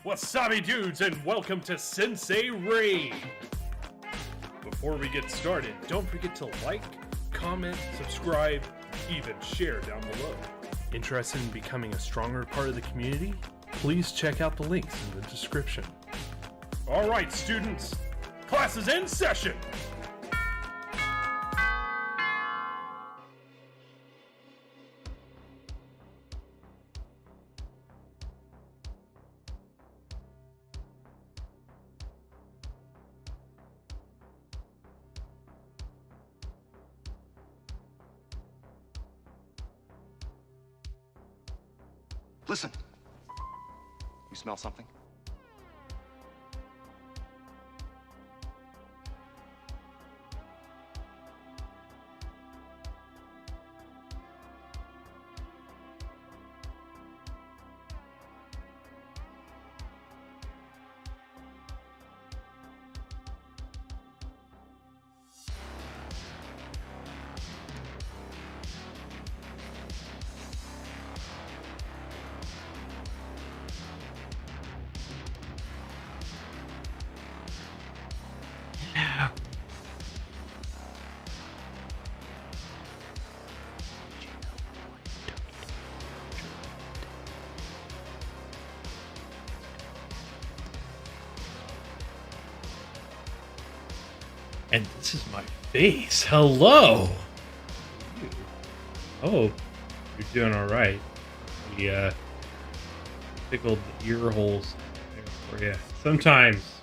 Wasabi dudes, and welcome to Sensei Raid! Before we get started, don't forget to like, comment, subscribe, and even share down below. Interested in becoming a stronger part of the community? Please check out the links in the description. Alright students, class is in session! Listen. You smell something? And this is my face. Hello! Oh, you're doing alright. We, tickled the ear holes there for you. Sometimes,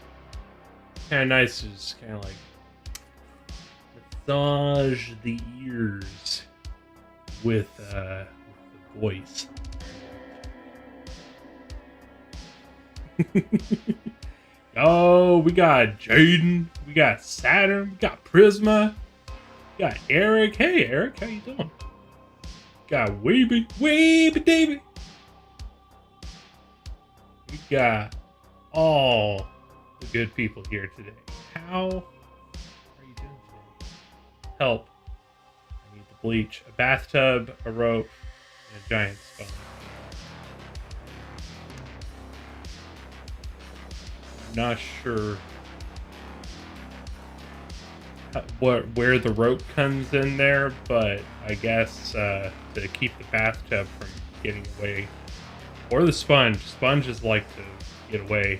it's kind of nice to just kind of like massage the ears with the voice. Oh, we got Jaden, we got Saturn, we got Prisma, we got Eric. Hey, Eric, how you doing? Got Weeby Davy. We got all the good people here today. How are you doing today? Help. I need the bleach, a bathtub, a rope, and a giant sponge. Not sure where the rope comes in there, but I guess to keep the bathtub from getting away, or the sponges like to get away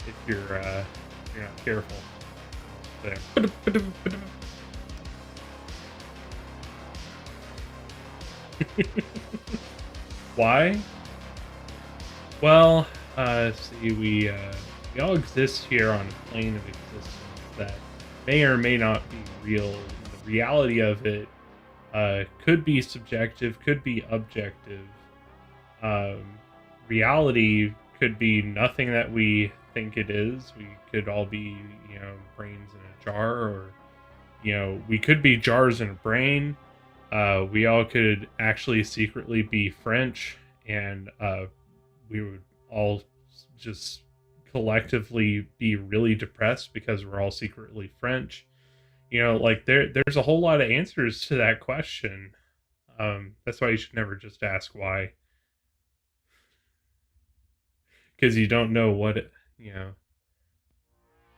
if you're not careful. There. Why? Well, see, we all exist here on a plane of existence that may or may not be real. The reality of it could be subjective, could be objective. Reality could be nothing that we think it is. We could all be, brains in a jar, or, we could be jars in a brain. We all could actually secretly be French, and we would all just collectively be really depressed because we're all secretly French. There's a whole lot of answers to that question. That's why you should never just ask why, because you don't know what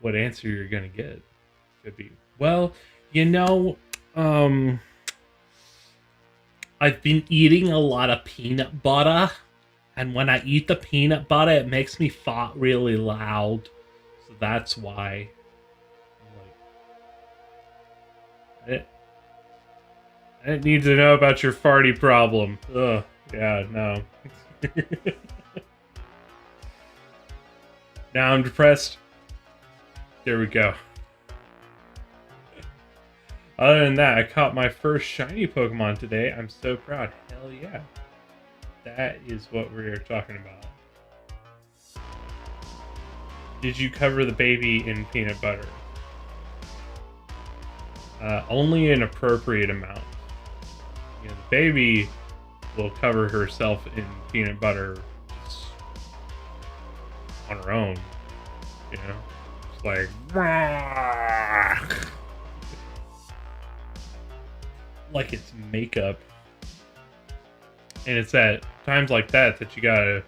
answer you're gonna get. Could be, well, I've been eating a lot of peanut butter. And when I eat the peanut butter, it makes me fart really loud. So that's why. I didn't need to know about your farty problem. Ugh, yeah, no. Now I'm depressed. There we go. Other than that, I caught my first shiny Pokemon today. I'm so proud. Hell yeah. That is what we're talking about. Did you cover the baby in peanut butter? Only an appropriate amount. The baby will cover herself in peanut butter just on her own. It's like, like it's makeup. And it's at times like that that you gotta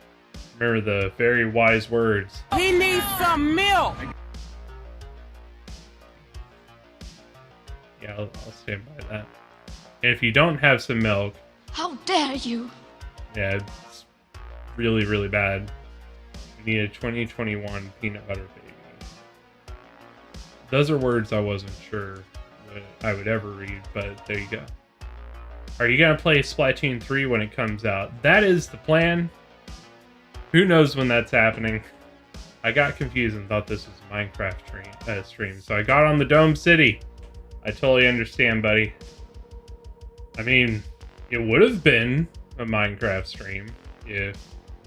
Remember the very wise words. He needs some milk. Yeah, I'll stand by that. And if you don't have some milk, How dare you? yeah, it's really, really bad. We need a 2021 peanut butter baby. Those are words I wasn't sure I would ever read, but there you go. Are you going to play Splatoon 3 when it comes out? That is the plan. Who knows when that's happening? I got confused and thought this was a Minecraft stream, so I got on the Dome City. I totally understand, buddy. I mean, it would have been a Minecraft stream if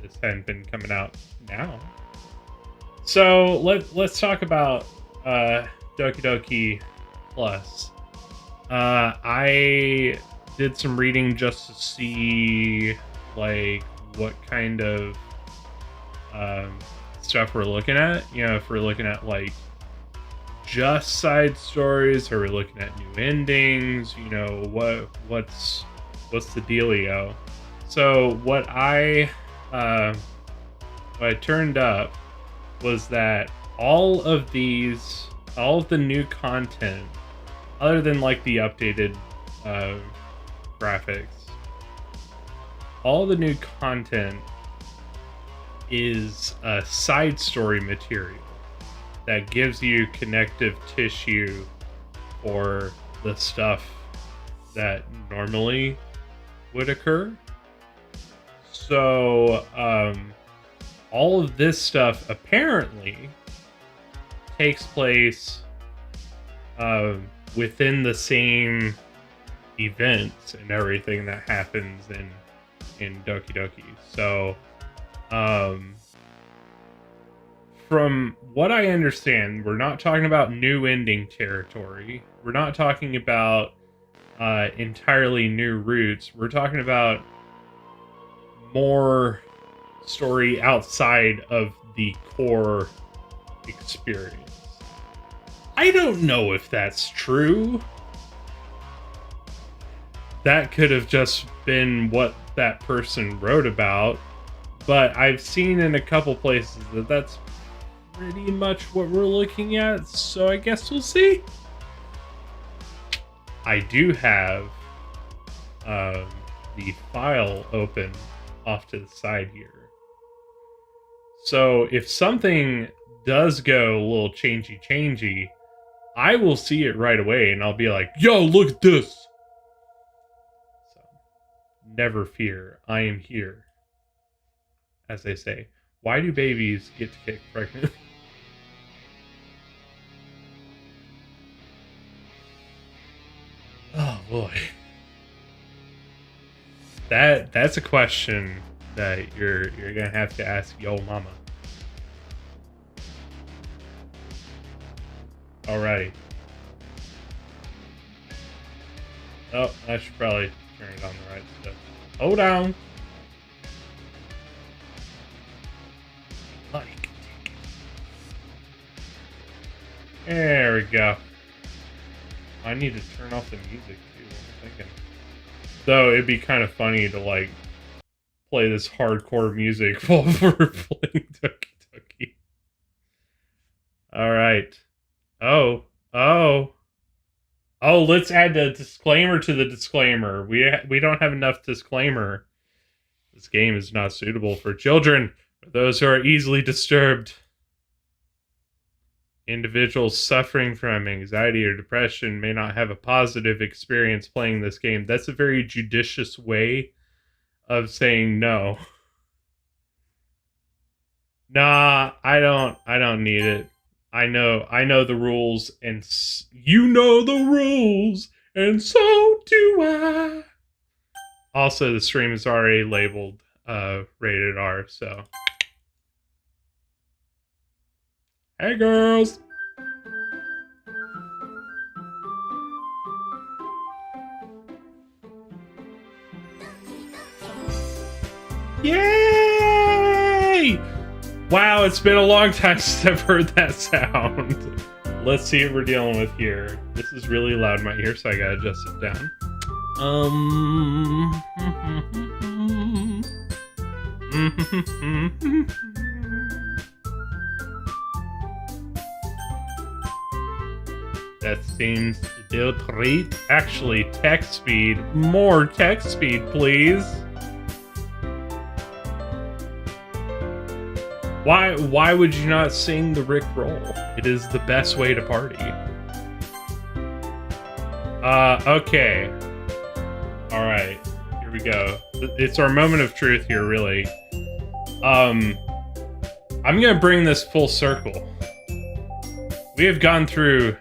this hadn't been coming out now. So let's talk about Doki Doki Plus. I did some reading just to see like what kind of stuff we're looking at. You know, if we're looking at like just side stories, or we're looking at new endings. You know, what's the dealio? So what I turned up was that all of the new content, other than like the updated graphics, all the new content is side story material that gives you connective tissue for the stuff that normally would occur. So all of this stuff apparently takes place within the same events and everything that happens in Doki Doki. So from what I understand, we're not talking about new ending territory. We're not talking about entirely new routes. We're talking about more story outside of the core experience. I don't know if that's true. That could have just been what that person wrote about, but I've seen in a couple places that that's pretty much what we're looking at, so I guess we'll see. I do have the file open off to the side here. So if something does go a little changey, I will see it right away and I'll be like, yo, look at this. So never fear, I am here. As they say, why do babies get to get pregnant? Oh boy. That's a question that you're gonna have to ask yo mama. Alrighty. Oh, I should probably turn it on the right stuff. Hold on. Like. There we go. I need to turn off the music too, I'm thinking. Though it'd be kind of funny to like play this hardcore music while we're playing Doki Doki. Alright. Oh, let's add the disclaimer to the disclaimer. We don't have enough disclaimer. This game is not suitable for children or those who are easily disturbed. Individuals suffering from anxiety or depression may not have a positive experience playing this game. That's a very judicious way of saying no. Nah, I don't need it. I know the rules, and you know the rules, and so do I. Also, the stream is already labeled rated R, so. Hey, girls! Yay! Wow, it's been a long time since I've heard that sound. Let's see what we're dealing with here. This is really loud in my ear, so I gotta adjust it down. That seems to treat. Actually, text speed. More text speed, please. Why would you not sing the Rick roll? It is the best way to party. Okay. Alright. Here we go. It's our moment of truth here, really. I'm gonna bring this full circle. We have gone through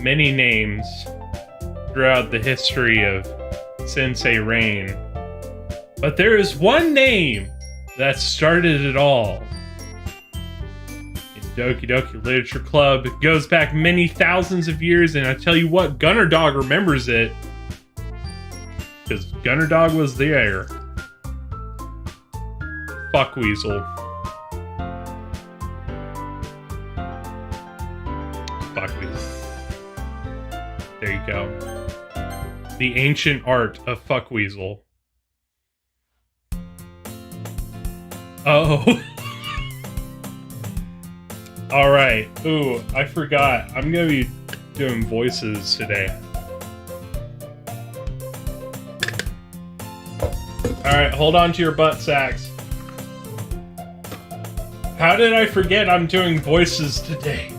many names throughout the history of Sensei Rain. But there is one name that started it all. Doki Doki Literature Club. It goes back many thousands of years, and I tell you what, Gunner Dog remembers it. Because Gunner Dog was there. Fuck Weasel. Fuck Weasel. There you go. The ancient art of Fuck Weasel. Oh. Alright. Ooh, I forgot. I'm gonna be doing voices today. Alright, hold on to your butt sacks. How did I forget I'm doing voices today?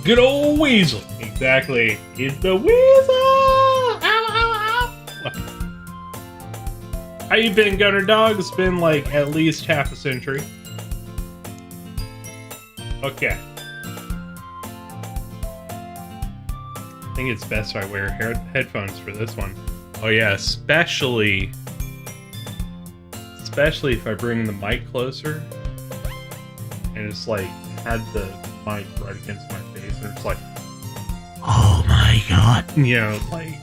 Good old Weasel. Exactly. It's the Weasel! Ow, ow, ow! How you been, Gunner Dog? It's been like at least half a century. Okay. I think it's best if I wear headphones for this one. Oh yeah, especially if I bring the mic closer and it's like had the mic right against my face and it's like, oh my god, you know, like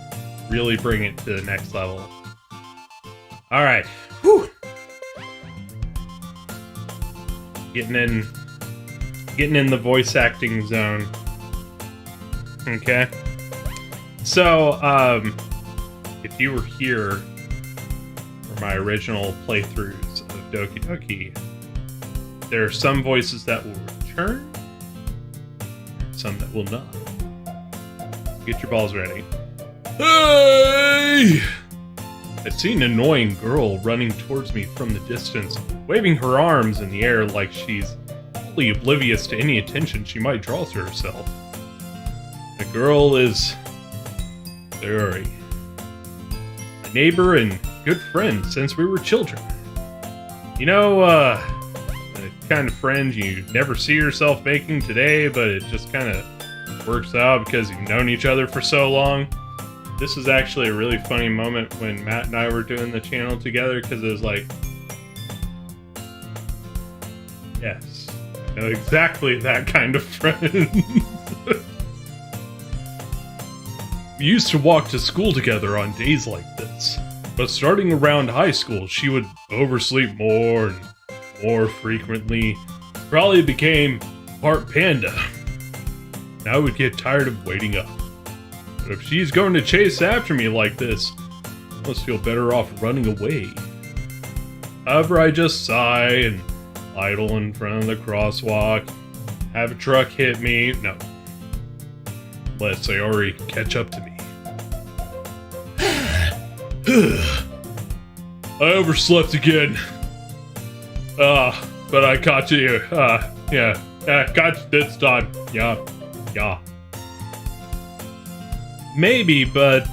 really bring it to the next level. All right, whew. Getting in the voice acting zone. Okay. So, if you were here for my original playthroughs of Doki Doki, there are some voices that will return, some that will not. Get your balls ready. Hey! I see an annoying girl running towards me from the distance, waving her arms in the air like she's totally oblivious to any attention she might draw to herself. The girl is Sayori, my neighbor and good friend since we were children. You know, the kind of friend you never see yourself making today, but it just kind of works out because you've known each other for so long. This is actually a really funny moment when Matt and I were doing the channel together, because it was like, yes, I know exactly that kind of friend. We used to walk to school together on days like this, but starting around high school, she would oversleep more and more frequently. Probably became part panda. And I would get tired of waiting up. But if she's going to chase after me like this, I must feel better off running away. However, I just sigh and idle in front of the crosswalk, have a truck hit me. No. Let Sayori catch up to me. I overslept again. But I caught you. Yeah. Got you this time. Yeah. Maybe, but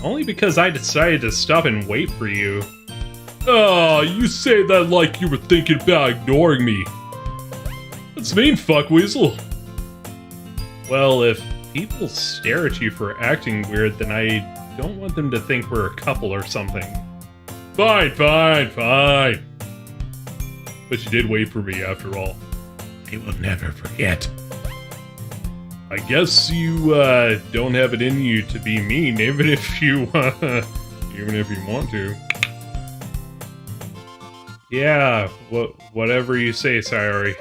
only because I decided to stop and wait for you. Oh, you say that like you were thinking about ignoring me. That's mean, fuck weasel. Well, if people stare at you for acting weird, then I don't want them to think we're a couple or something. Fine. But you did wait for me after all. I will never forget. I guess you don't have it in you to be mean, even if you want to. Yeah, whatever you say, Sayori.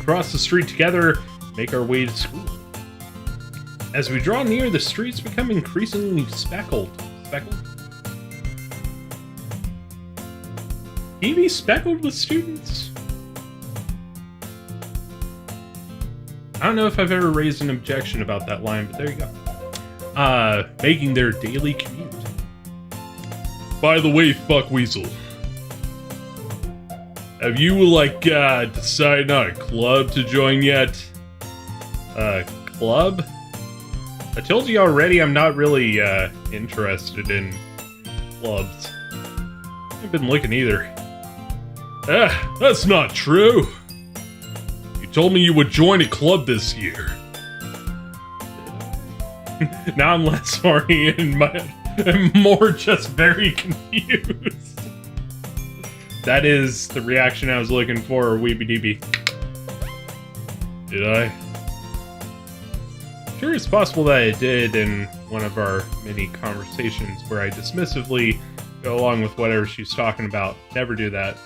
Cross the street together, make our way to school. As we draw near, the streets become increasingly speckled. Speckled? Can you be speckled with students? I don't know if I've ever raised an objection about that line, but there you go. Making their daily commute. By the way, Fuckweasel, have you, decided on a club to join yet? Club? I told you already I'm not really, interested in clubs. I haven't been looking either. That's not true. You told me you would join a club this year. Now I'm less horny and more just very confused. That is the reaction I was looking for, Weeby-DB. Did I? Sure, it's possible that I did in one of our many conversations where I dismissively go along with whatever she's talking about. Never do that.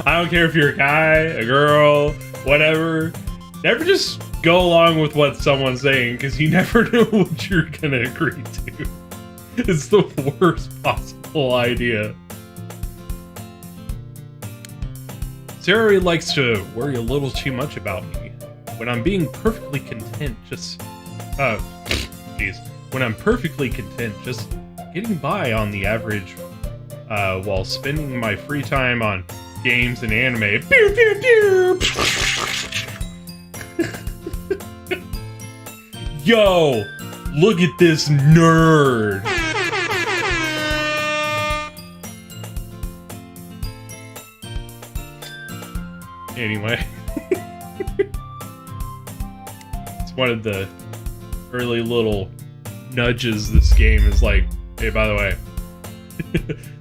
I don't care if you're a guy, a girl, whatever. Never just go along with what someone's saying, because you never know what you're gonna agree to. It's the worst possible idea. Sarah likes to worry a little too much about me. When I'm being perfectly content, when I'm perfectly content just getting by on the average, while spending my free time on games and anime. Pew, pew, pew. Yo, look at this nerd. Anyway. It's one of the early little nudges this game is like, hey, by the way,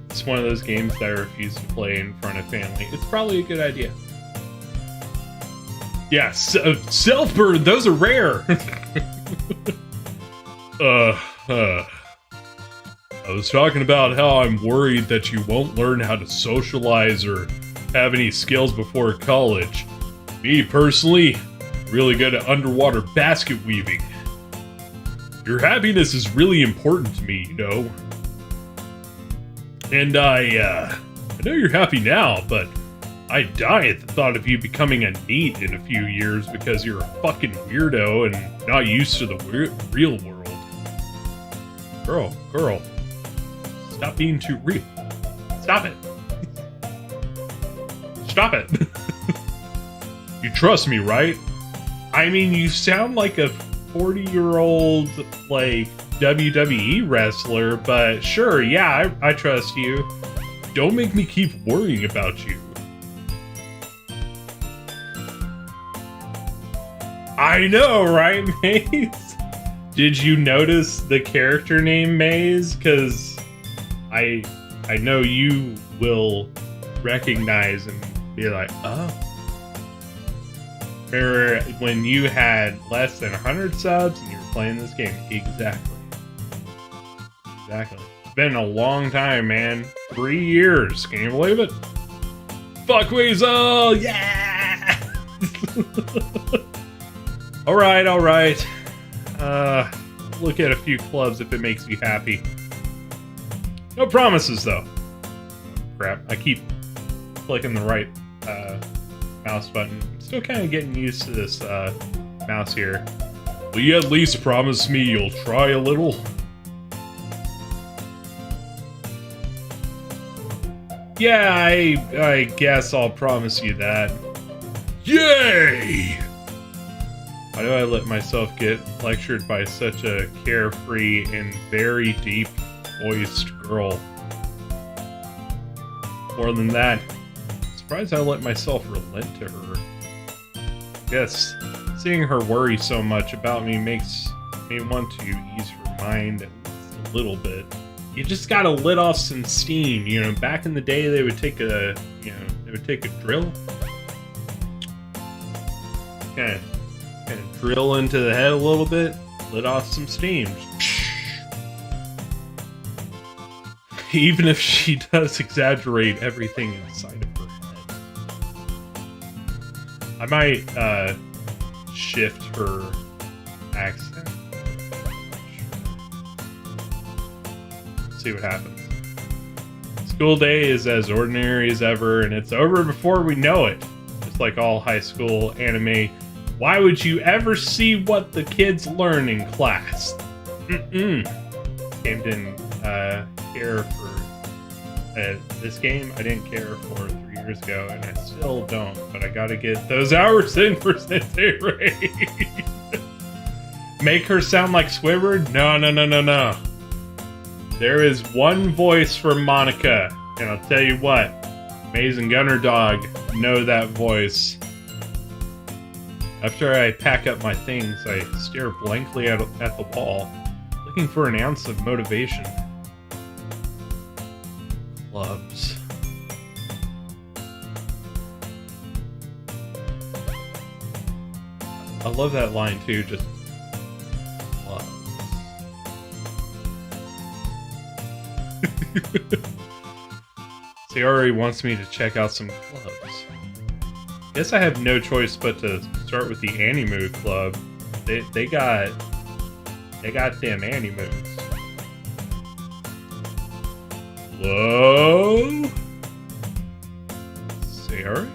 it's one of those games that I refuse to play in front of family. It's probably a good idea. Yeah, self-burn, those are rare. I was talking about how I'm worried that you won't learn how to socialize or have any skills before college. Me, personally, really good at underwater basket weaving. Your happiness is really important to me, you know? And I know you're happy now, but I'd die at the thought of you becoming a NEET in a few years because you're a fucking weirdo and not used to the real world. Girl, stop being too real. Stop it. Stop it. You trust me, right? I mean, you sound like a 40-year-old, like, WWE wrestler, but sure, yeah, I trust you. Don't make me keep worrying about you. I know, right, Maze? Did you notice the character name Maze? Because I know you will recognize and be like, oh. Remember when you had less than 100 subs and you were playing this game? Exactly. It's been a long time, man. 3 years. Can you believe it? Fuckweasel! Yeah! Alright. Look at a few clubs if it makes you happy. No promises, though. Crap. I keep clicking the right mouse button. I'm still kind of getting used to this mouse here. Will you at least promise me you'll try a little? Yeah, I guess I'll promise you that. Yay! Why do I let myself get lectured by such a carefree and very deep-voiced girl? More than that, I'm surprised I let myself relent to her. I guess seeing her worry so much about me makes me want to ease her mind at least a little bit. You just gotta let off some steam, you know. Back in the day, they would take a drill, kind of drill into the head a little bit, let off some steam. Even if she does exaggerate everything inside of her head. I might shift her accent. See what happens. School day is as ordinary as ever, and it's over before we know it. Just like all high school anime, why would you ever see what the kids learn in class? Game didn't care for this game. I didn't care for 3 years ago, and I still don't. But I gotta get those hours in for Sensei Ray. Make her sound like Squidward? No. There is one voice for Monica, and I'll tell you what, Maze and Gunner Dog know that voice. After I pack up my things, I stare blankly at the wall, looking for an ounce of motivation. Clubs. I love that line too, just clubs. Sayori wants me to check out some clubs. Guess I have no choice but to start with the Animu Club. They got them Animus. Hello? Sayori?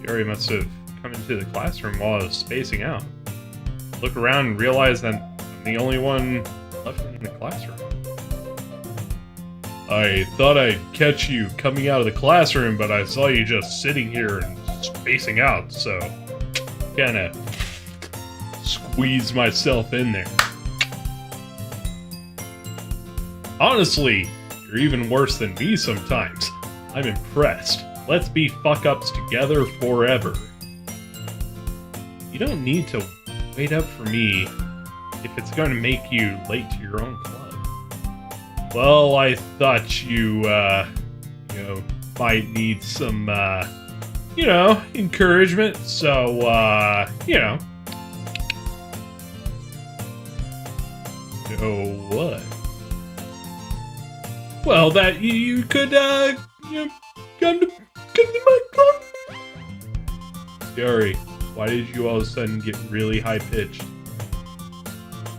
Sayori must have come into the classroom while I was spacing out. Look around and realize that I'm the only one left in the classroom. I thought I'd catch you coming out of the classroom, but I saw you just sitting here and spacing out, so kinda squeezed myself in there. Honestly, you're even worse than me sometimes. I'm impressed. Let's be fuck-ups together forever. You don't need to wait up for me if it's going to make you late to your own club. Well, I thought you might need some, encouragement, so, what? Well, that you could, come to my club? Gary, why did you all of a sudden get really high-pitched?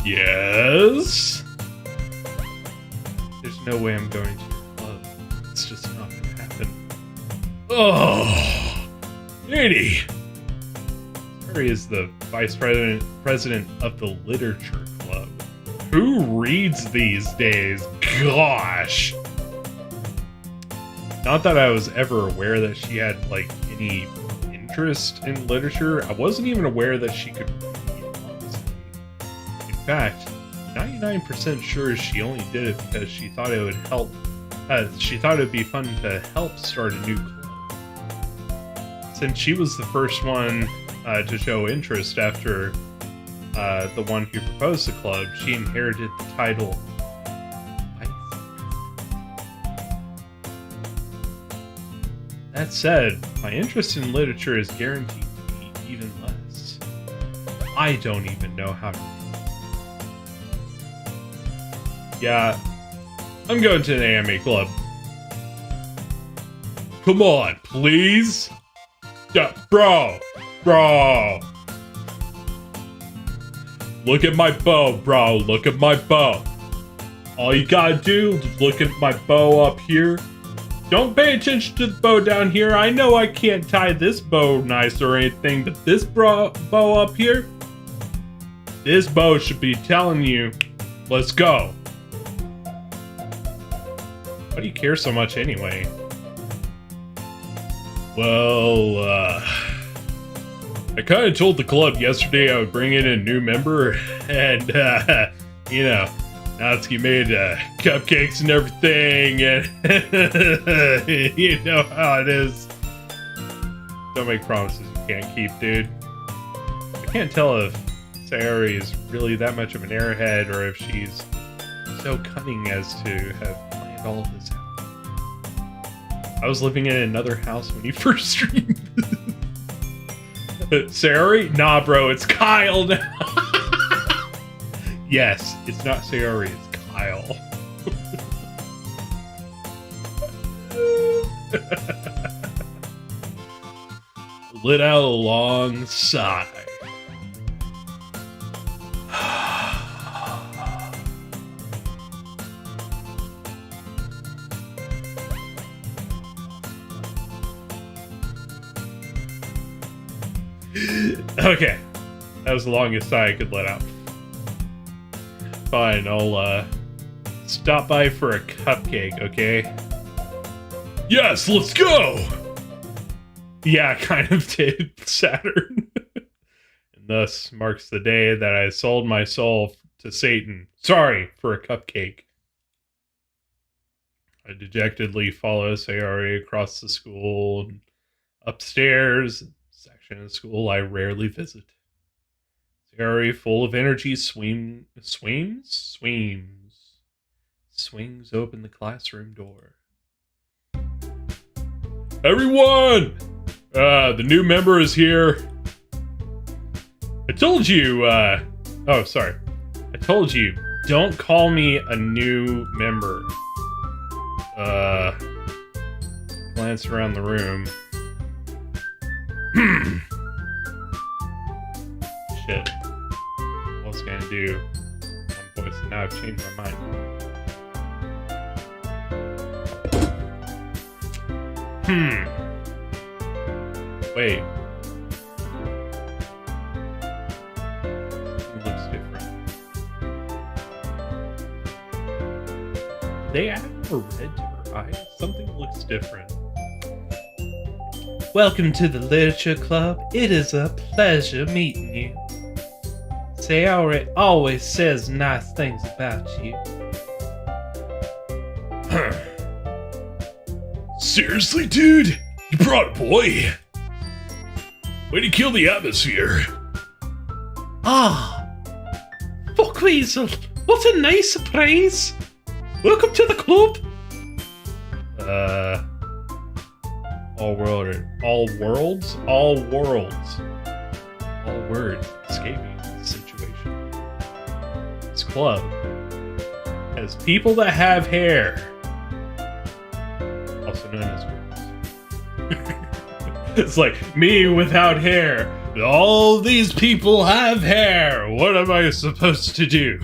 Yes? There's no way I'm going to your club. It's just not gonna happen. Oh, Lady! Gary is the vice president of the Literature Club. Who reads these days? Gosh! Not that I was ever aware that she had, any interest in literature. I wasn't even aware that she could read, honestly. In fact, 99% sure she only did it because she thought it would help. She thought it would be fun to help start a new club. Since she was the first one to show interest after the one who proposed the club, she inherited the title. That said, my interest in literature is guaranteed to be even less. I don't even know how to read. Yeah, I'm going to the anime club. Come on, please? Yeah, bro! Look at my bow, bro, look at my bow. All you gotta do is look at my bow up here. Don't pay attention to the bow down here. I know I can't tie this bow nice or anything, but this bow up here, this bow should be telling you, let's go. Why do you care so much anyway? Well, I kind of told the club yesterday I would bring in a new member, and, Natsuki made cupcakes and everything, and you know how it is. Don't make promises you can't keep, dude. I can't tell if Sayori is really that much of an airhead, or if she's so cunning as to have planned all of this out. I was living in another house when you first streamed. Sayori? Nah, bro, it's Kyle now. Yes, it's not Sayori, it's Kyle. let out a long sigh. Okay, that was the longest sigh I could let out. Fine, I'll stop by for a cupcake, okay? Yes, let's go! Yeah, I kind of did, Saturn. And thus marks the day that I sold my soul to Satan. Sorry, for a cupcake. I dejectedly follow Sayori across the school and upstairs, section of school I rarely visit. Sayori, full of energy, swings open the classroom door. Everyone! The new member is here. I told you, oh, sorry. I told you, don't call me a new member. Glance around the room. Shit. What's it gonna do? One voice, and now I've changed my mind. Wait. Something looks different. They add more red to her eyes. Something looks different. Welcome to the Literature Club. It is a pleasure meeting you. Sayori always says nice things about you. Seriously, dude? You brought a boy? Way to kill the atmosphere. Ah, fuck Weasel. What a nice surprise. Welcome to the club. All worlds escaping this situation. This club has people that have hair, also known as girls. It's like me without hair. All these people have hair. What am I supposed to do?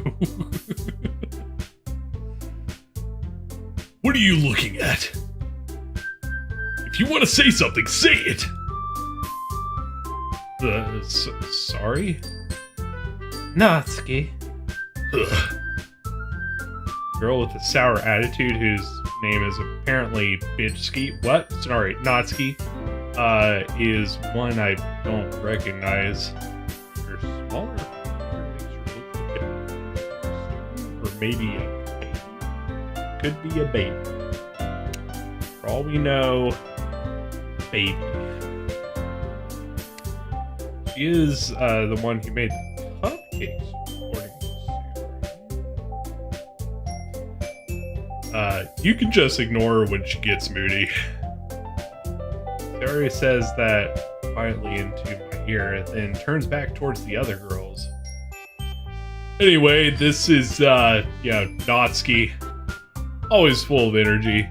What are you looking at? If you want to say something, say it! Sorry? Natsuki. Girl with a sour attitude whose name is apparently Bitchski. What? Sorry, Natsuki. Is one I don't recognize. Her smaller makes her look like a student, or maybe a baby. Could be a baby. For all we know, baby. She is the one who made the cupcakes, according to you can just ignore her when she gets moody. Sayori says that quietly into my ear, then turns back towards the other girls. Anyway, this is, Natsuki. Always full of energy.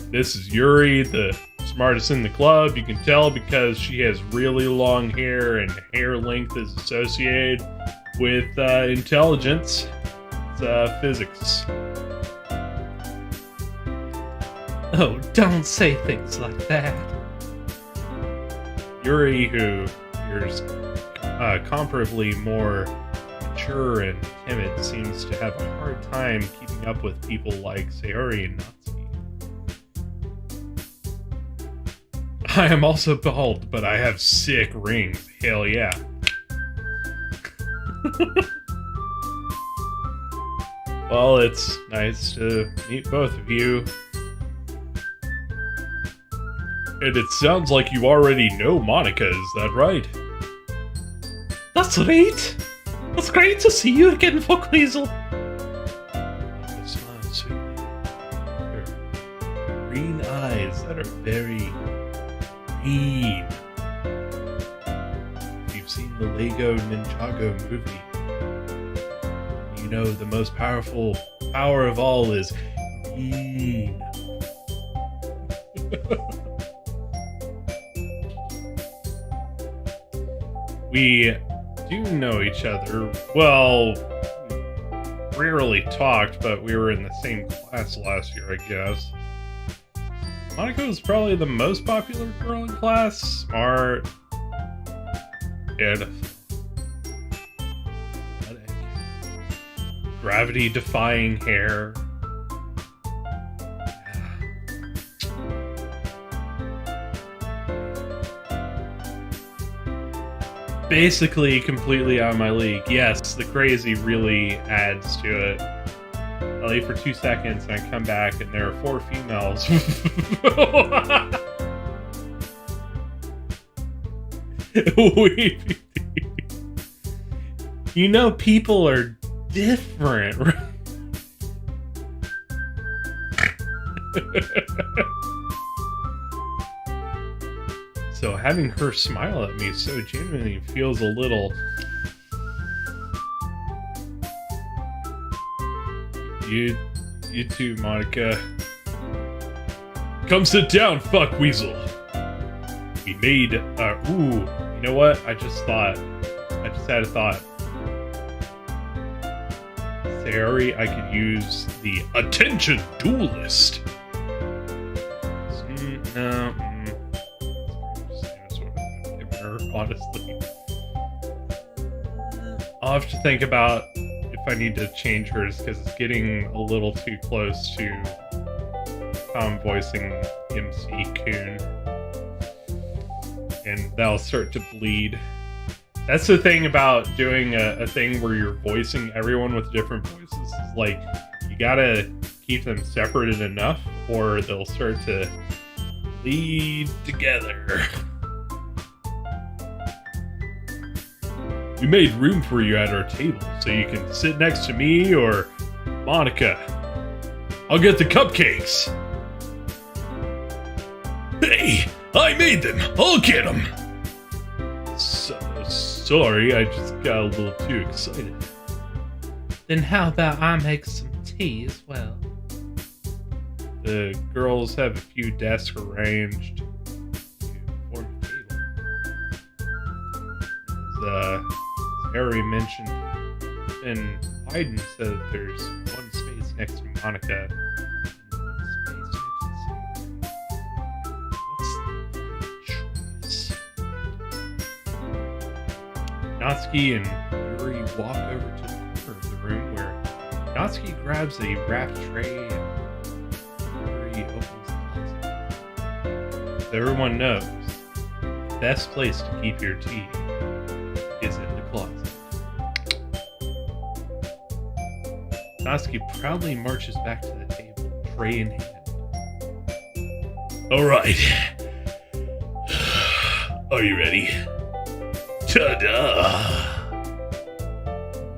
This is Yuri, the smartest in the club. You can tell because she has really long hair, and hair length is associated with intelligence. It's physics. Oh, don't say things like that. Yuri, who appears comparably more mature and timid, seems to have a hard time keeping up with people like Sayori and Natsuki. I am also bald, but I have sick rings. Hell yeah. Well, it's nice to meet both of you. And it sounds like you already know Monica, is that right? That's right! It's great to see you again, Fuckweasel! Monica smiles sweetly. Her green eyes that are very green. If you've seen the Lego Ninjago movie, you know the most powerful power of all is green. we do know each other. Well, rarely talked, but we were in the same class last year, I guess. Monica was probably the most popular girl in class. Smart. Beautiful. Athletic. Gravity-defying hair. Basically completely out of my league. Yes, the crazy really adds to it. I leave for 2 seconds and I come back and there are 4 females. You know, people are different, right? So having her smile at me so genuinely feels a little... You too, Monica. Come sit down, fuck weasel. We made, ooh, you know what? I just had a thought. Theory, I could use the attention duelist. No. Honestly, I'll have to think about if I need to change hers because it's getting a little too close to how I'm voicing MC Coon, and that'll start to bleed. That's the thing about doing a thing where you're voicing everyone with different voices. Is like you gotta keep them separated enough, or they'll start to bleed together. We made room for you at our table, so you can sit next to me or Monica. I'll get the cupcakes. Hey, I made them. I'll get them. Sorry, I just got a little too excited. Then how about I make some tea as well? The girls have a few desks arranged to form a table. As Harry mentioned, and Biden said that there's one space next to Monica and one space next to Sarah. What's the right choice? Natsuki and Yuri walk over to the corner of the room where Natsuki grabs a wrapped tray and Yuri opens the closet. As everyone knows, the best place to keep your tea is in the closet. Natsuki proudly marches back to the table, tray in hand. Alright. Are you ready? Ta-da!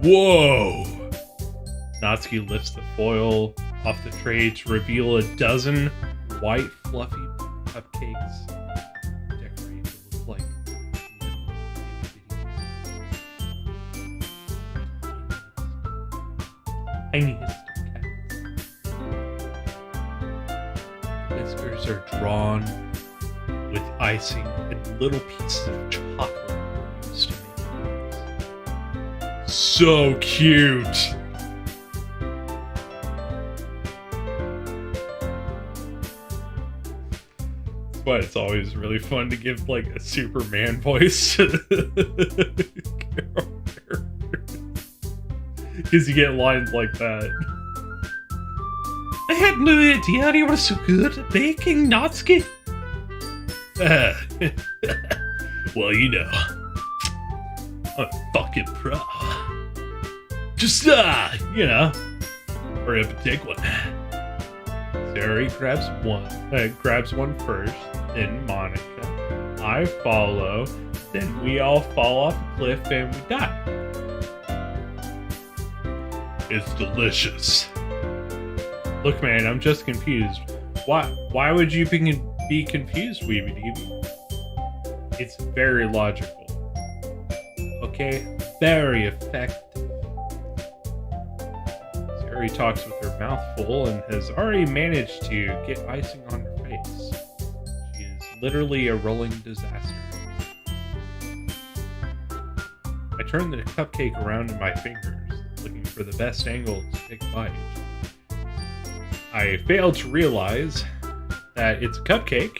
Whoa! Natsuki lifts the foil off the tray to reveal a dozen white, fluffy cupcakes decorated to look like tiniest cats. The whiskers are drawn with icing and little pieces of chocolate used to make things. So cute! That's why it's always really fun to give like a Superman voice to the characters. Because you get lines like that. I had no idea you were so good at baking, Natsuki. Well, you know, I'm a fucking pro. Just, you know, hurry up and take one. Sari grabs one first, then Monica. I follow, then we all fall off a cliff and we die. It's delicious. Look, man, I'm just confused. Why would you be confused, Weeby Deeby? It's very logical. Okay? Very effective. Sari talks with her mouth full and has already managed to get icing on her face. She is literally a rolling disaster. turn the cupcake around in my fingers, looking for the best angle to take a bite. I fail to realize that it's a cupcake,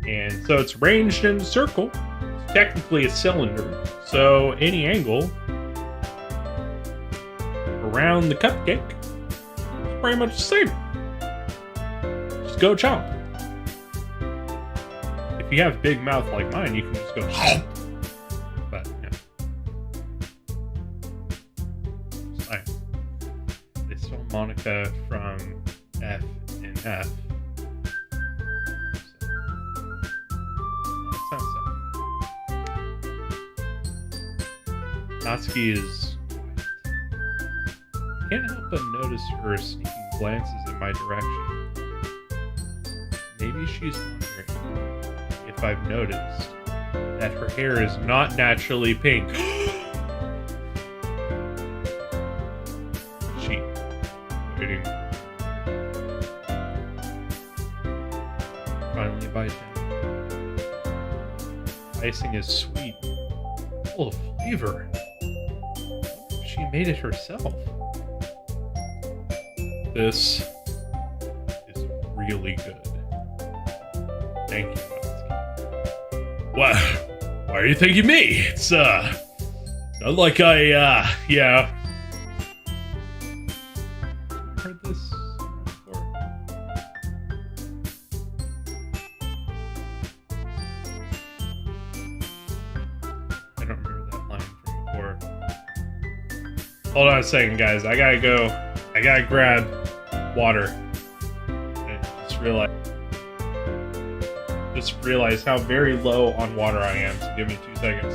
and so it's arranged in a circle. It's technically a cylinder, so any angle around the cupcake is pretty much the same. Just go chomp. If you have a big mouth like mine, you can just go but yeah. They stole Monica from F and F. So, that sounds sad. Natsuki is quiet. Can't help but notice her sneaking glances in my direction. Maybe she's wondering if I've noticed that her hair is not naturally pink. She waiting. Finally bite down. Icing is sweet, full of flavor. She made it herself. This is really good. Thank you, Natsuki. Why are you thanking me? It's, not like I, yeah. Have you heard this before? I don't remember that line from before. Hold on a second, guys. I gotta go. I gotta grab water. I just realized how very low on water I am, so give me 2 seconds.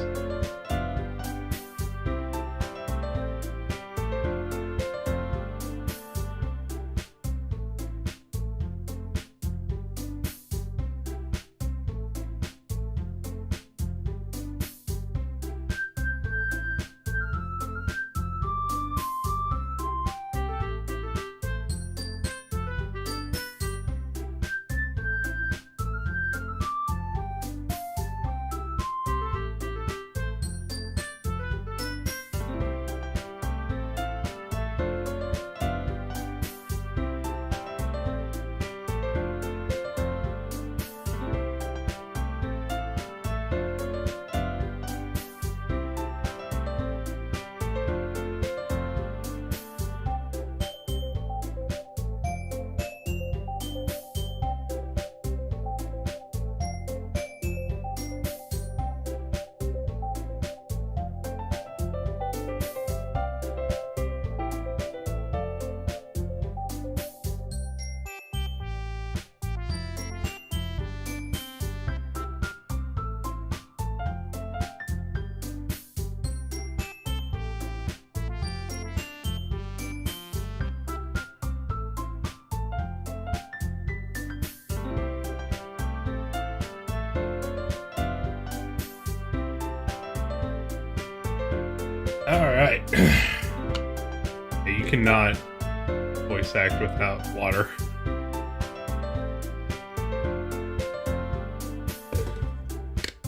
Alright. You cannot voice act without water.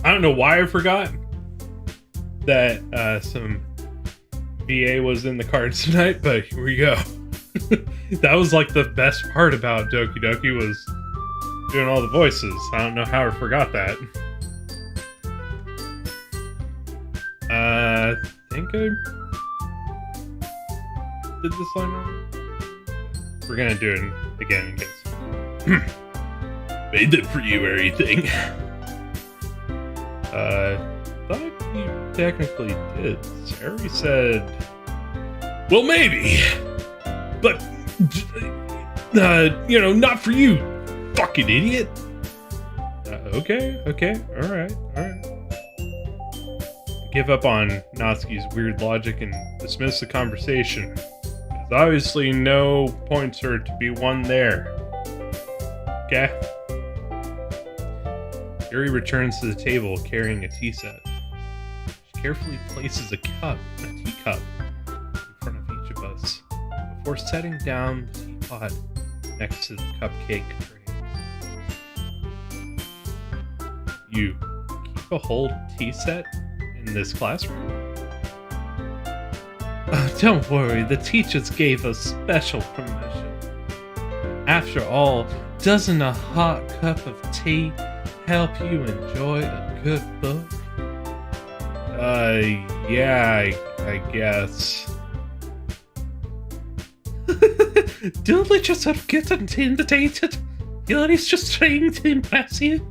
I don't know why I forgot that some VA was in the cards tonight, but here we go. That was like the best part about Doki Doki was doing all the voices. I don't know how I forgot that. I think I did this line wrong. We're gonna do it again in case. Made that for you or anything. Thought you technically did. Sari said, well, maybe, but not for you, fucking idiot. Okay, alright. Give up on Natsuki's weird logic and dismiss the conversation. There's obviously no points are to be won there. Okay? Yuri returns to the table carrying a tea set. She carefully places a teacup, in front of each of us before setting down the teapot next to the cupcake tray. You keep a whole tea set in in this classroom. Oh, don't worry, the teachers gave us special permission. After all, doesn't a hot cup of tea help you enjoy a good book? Yeah, I guess. Don't let yourself get intimidated. Yuri's just trying to impress you.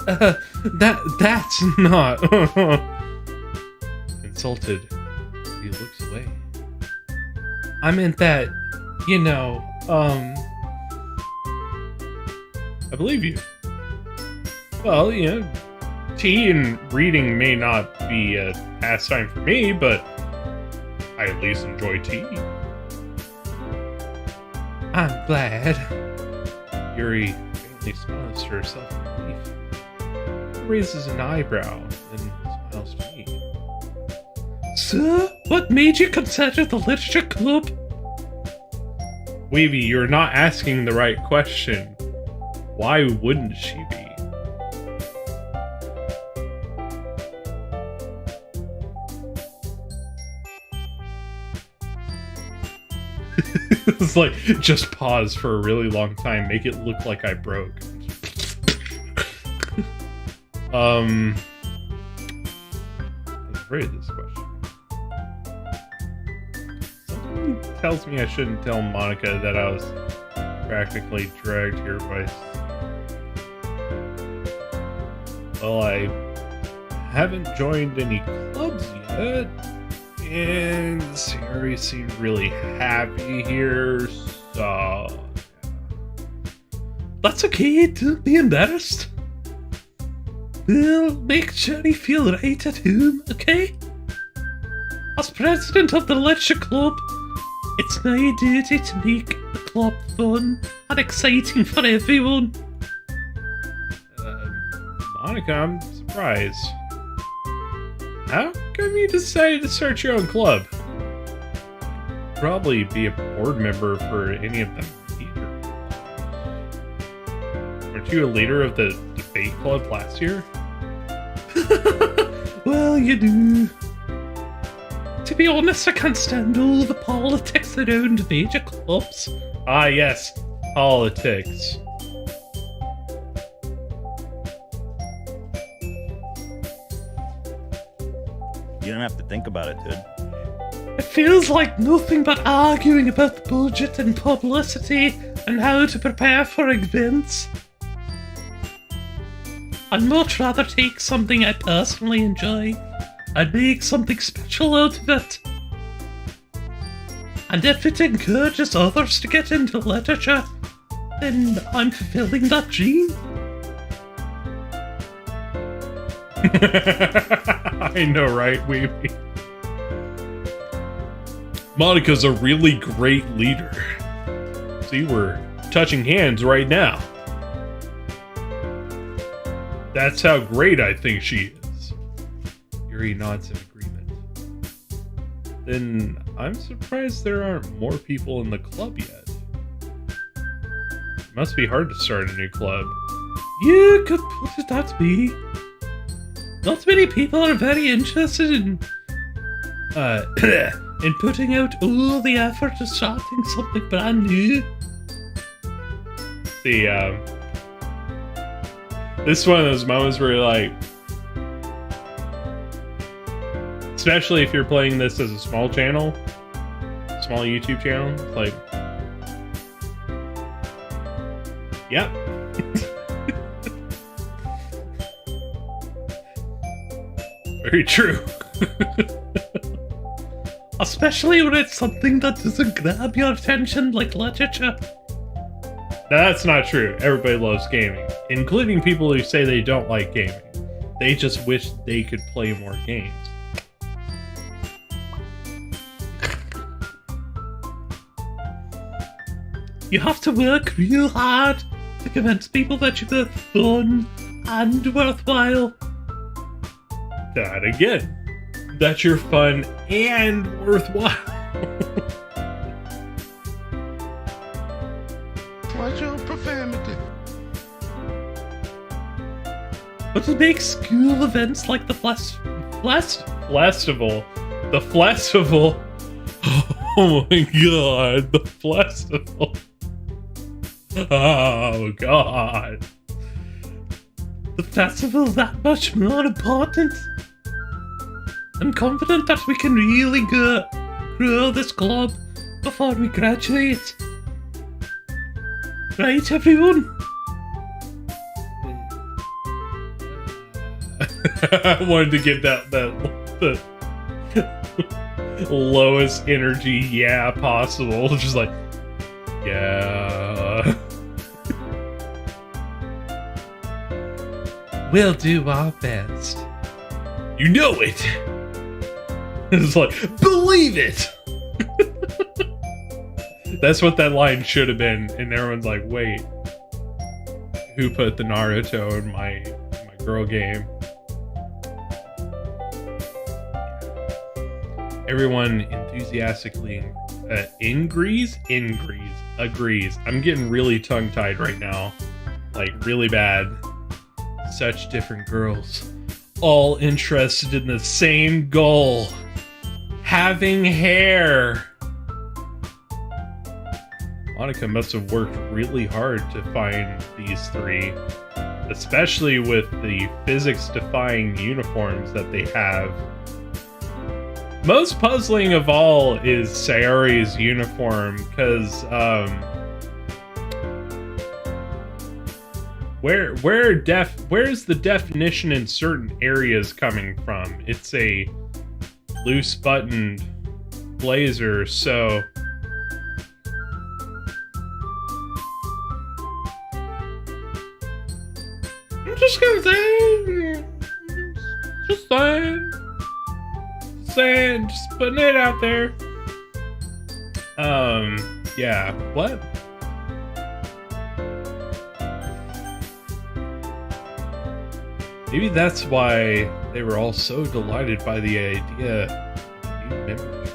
That's not. Insulted, he looks away. I meant that, I believe you. Well, tea and reading may not be a pastime for me, but I at least enjoy tea. I'm glad. Yuri faintly smiles to herself in relief. Raises an eyebrow and smiles to me. Sir, what made you consider the literature club? Weeby, you're not asking the right question. Why wouldn't she be? It's like, just pause for a really long time, make it look like I broke. I was afraid of this question. Something tells me I shouldn't tell Monica that I was practically dragged here by... Well, I haven't joined any clubs yet, and Siri seemed really happy here, so... That's okay, don't be embarrassed. We'll make Jenny feel right at home, okay? As president of the literature club, it's my duty to make the club fun and exciting for everyone. Monica, I'm surprised. How come you decided to start your own club? Probably be a board member for any of them either. Weren't you a leader of the debate club last year? Well, you do. To be honest, I can't stand all the politics around major clubs. Ah, yes, politics. You don't have to think about it, dude. It feels like nothing but arguing about the budget and publicity and how to prepare for events. I'd much rather take something I personally enjoy and make something special out of it. And if it encourages others to get into literature, then I'm fulfilling that dream. I know, right, Weeby? Monica's a really great leader. See, we're touching hands right now. That's how great I think she is. Yuri nods in agreement. Then I'm surprised there aren't more people in the club yet. It must be hard to start a new club. You could put it that way. Not many people are very interested in in putting out all the effort to starting something brand new. This is one of those moments where you're like, especially if you're playing this as a small channel, small YouTube channel, it's like, yep. Very true. Especially when it's something that doesn't grab your attention like literature. That's not true. Everybody loves gaming, including people who say they don't like gaming. They just wish they could play more games. You have to work real hard to convince people that you're both fun and worthwhile. That again. That you're fun and worthwhile. Watch your profanity. But to make school events like the Festival. The festival. Oh my god, the festival. Oh god. the festival that much more important. I'm confident that we can really grow this club before we graduate. Right, everyone? I wanted to give the lowest energy yeah possible. Just like, yeah. We'll do our best. You know it. It's like, believe it. That's what that line should have been, and everyone's like, wait, who put the Naruto in my girl game? Everyone enthusiastically agrees. I'm getting really tongue-tied right now. Like, really bad. Such different girls. All interested in the same goal. Having hair. Monica must have worked really hard to find these three. Especially with the physics-defying uniforms that they have. Most puzzling of all is Sayori's uniform, because where's the definition in certain areas coming from? It's a loose buttoned blazer, so I'm just gonna say, just saying, just putting it out there. Yeah, what? Maybe that's why they were all so delighted by the idea of new members.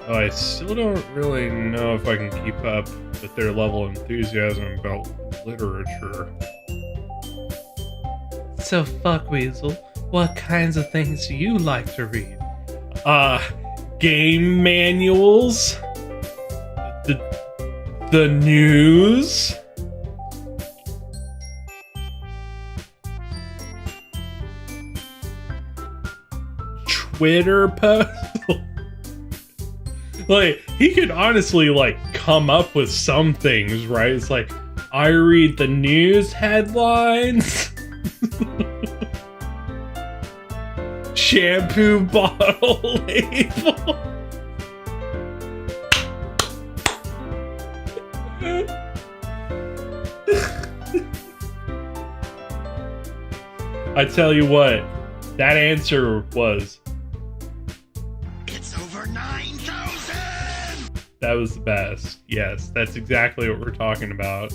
Oh, I still don't really know if I can keep up with their level of enthusiasm about literature. So, Fuckweasel, what kinds of things do you like to read? Game manuals, the news, Twitter posts. Like, he could honestly, like, come up with some things, right? It's like, I read the news headlines. Shampoo bottle label. I tell you what, that answer was, It's over 9,000! that was the best. Yes, that's exactly what we're talking about.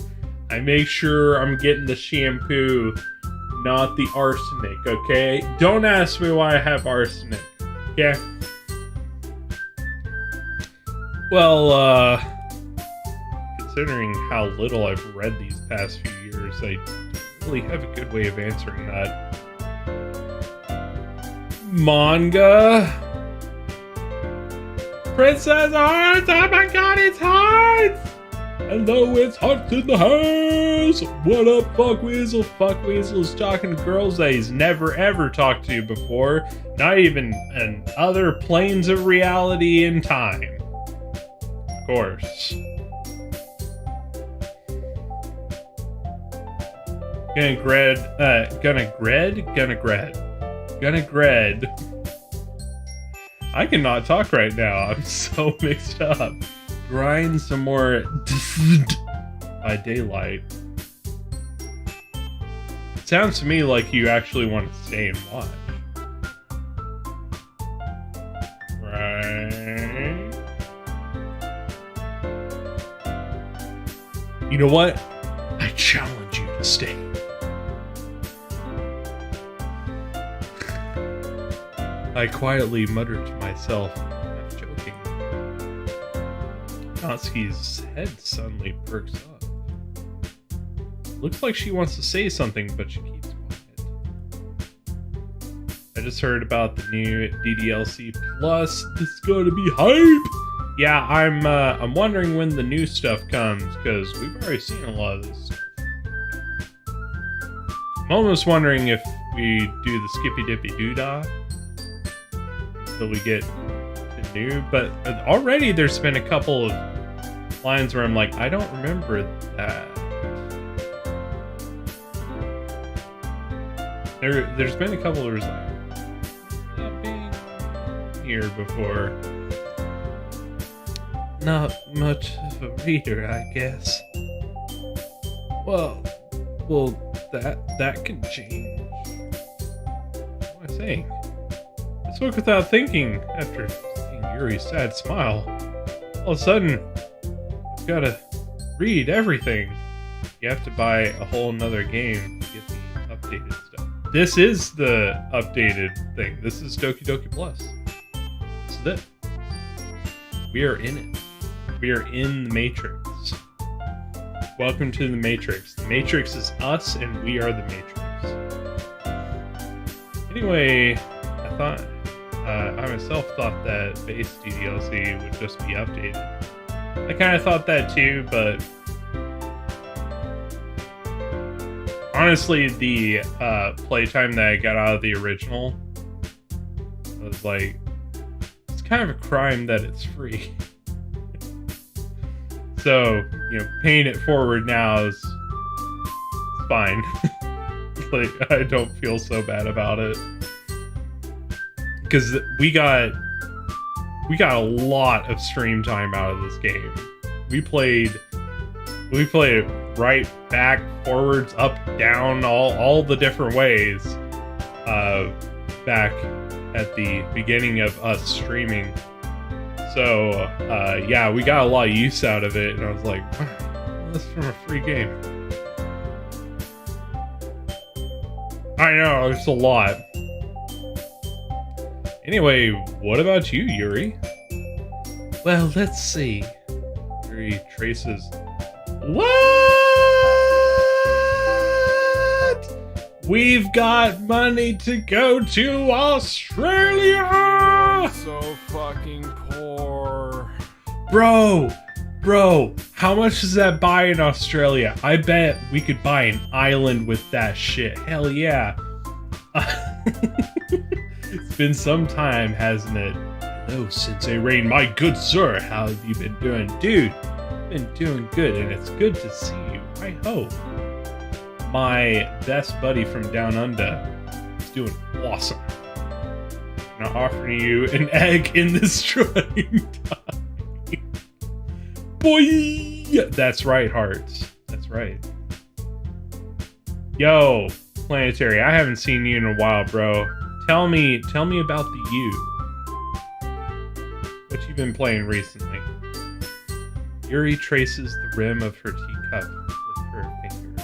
I make sure I'm getting the shampoo, not the arsenic, okay? Don't ask me why I have arsenic, okay? Well, considering how little I've read these past few years, I don't really have a good way of answering that. Manga? Princess Hearts! Oh my god, it's Hearts! Hello, it's Hearts in the house! What up, Fuckweasel? Fuckweasel's talking to girls that he's never ever talked to before. Not even in other planes of reality and time. Of course. Gonna gred. I cannot talk right now. I'm so mixed up. Grind some more by daylight. Sounds to me like you actually want to stay and watch. Right? You know what? I challenge you to stay. I quietly muttered to myself, I'm joking. Natsuki's head suddenly perks up. Looks like she wants to say something, but she keeps quiet. I just heard about the new DDLC Plus. It's gonna be hype. Yeah, I'm wondering when the new stuff comes, because we've already seen a lot of this stuff. I'm almost wondering if we do the Skippy Dippy Doodah until we get the new, but already there's been a couple of lines where I'm like, I don't remember that. There's been a couple of like, not being here before. Not much of a reader, I guess. Well, that can change. What am I saying? I spoke without thinking after seeing Yuri's sad smile. All of a sudden, I've gotta read everything. You have to buy a whole nother game to get the updated stuff. This is the updated thing. This is Doki Doki Plus. This is it. We are in it. We are in the Matrix. Welcome to the Matrix. The Matrix is us, and we are the Matrix. Anyway, I myself thought that base DDLC would just be updated. I kind of thought that too, but honestly, the playtime that I got out of the original was like, it's kind of a crime that it's free. So, paying it forward now is fine. Like, I don't feel so bad about it. Because we got a lot of stream time out of this game. We played it right, back, forwards, up, down, all the different ways. Back at the beginning of us streaming. So, yeah, we got a lot of use out of it, and I was like, that's from a free game. I know, it's a lot. Anyway, what about you, Yuri? Well, let's see. Yuri traces... What? We've got money to go to Australia! So fucking poor. Bro, how much does that buy in Australia? I bet we could buy an island with that shit. Hell yeah. It's been some time, hasn't it? Hello, Sensei Rain, my good sir. How have you been doing? Dude, been doing good, and it's good to see you. I hope. My best buddy from Down Under is doing awesome. I'm offering you an egg in this trying time. Boy! That's right, Hearts. That's right. Yo, Planetary, I haven't seen you in a while, bro. Tell me about the you. What you been playing recently? Yuri traces the rim of her teacup with her fingers.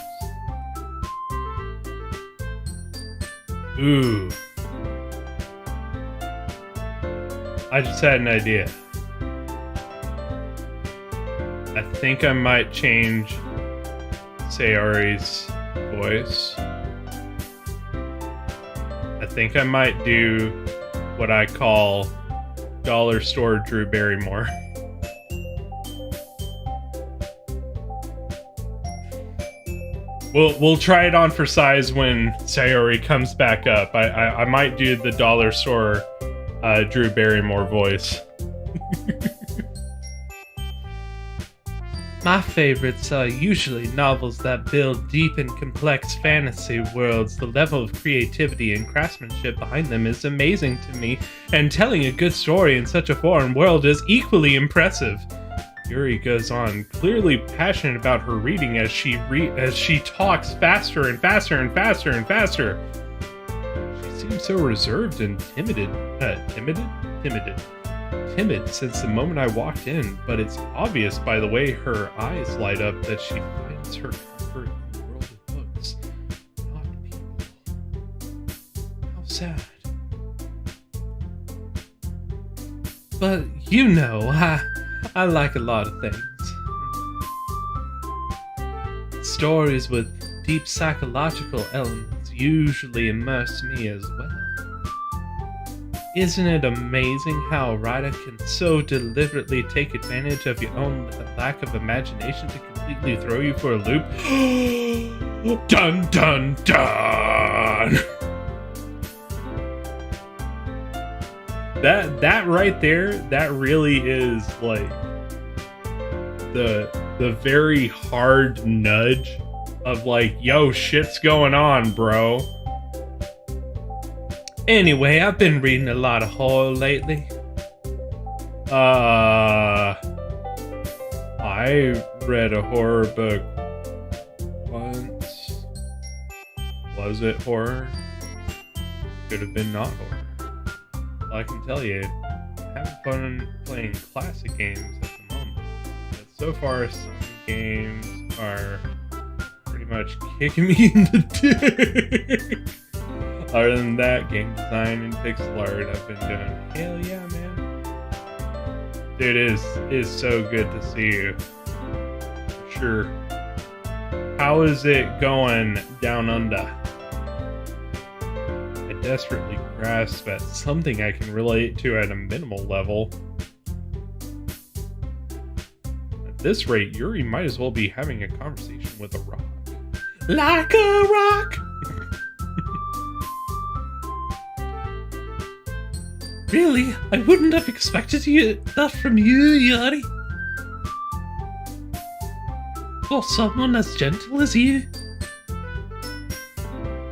Ooh. I just had an idea. I think I might change Sayori's voice. I think I might do what I call Dollar Store Drew Barrymore. We'll try it on for size when Sayori comes back up. I might do the Dollar Store Drew Barrymore voice. My favorites are usually novels that build deep and complex fantasy worlds. The level of creativity and craftsmanship behind them is amazing to me, and telling a good story in such a foreign world is equally impressive. Yuri goes on, clearly passionate about her reading as she talks faster and faster and faster and faster. She seems so reserved and timid since the moment I walked in, but it's obvious by the way her eyes light up that she finds her comfort in the world of books, not people. How sad. But I like a lot of things. Stories with deep psychological elements usually immerse me as well. Isn't it amazing how a writer can so deliberately take advantage of your own lack of imagination to completely throw you for a loop? Dun dun dun! That right there, that really is like the very hard nudge of like, yo, shit's going on, bro. Anyway, I've been reading a lot of horror lately. I read a horror book once. Was it horror? Could have been not horror. Well, I can tell you, I'm having fun playing classic games at the moment. But so far, some games are pretty much kicking me in the dick. Other than that, game design and pixel art, I've been doing. Hell yeah, man. Dude, it is so good to see you. For sure. How is it going down under? I desperately grasp at something I can relate to at a minimal level. At this rate, Yuri might as well be having a conversation with a rock. Like a rock! Really? I wouldn't have expected that from you, Yuri. For someone as gentle as you?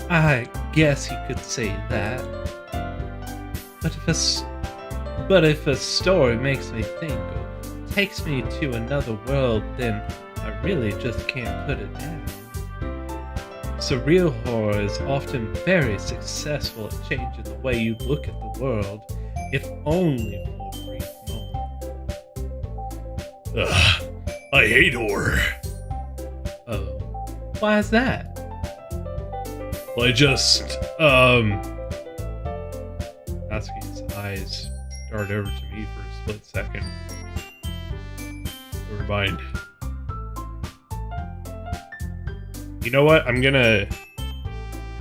I guess you could say that. But if a story makes me think or takes me to another world, then I really just can't put it down. Surreal horror is often very successful at changing the way you look at the world, if only for a brief moment. Ugh, I hate horror. Oh, why is that? I just, Natsuki's eyes dart over to me for a split second. Never mind. You know what? I'm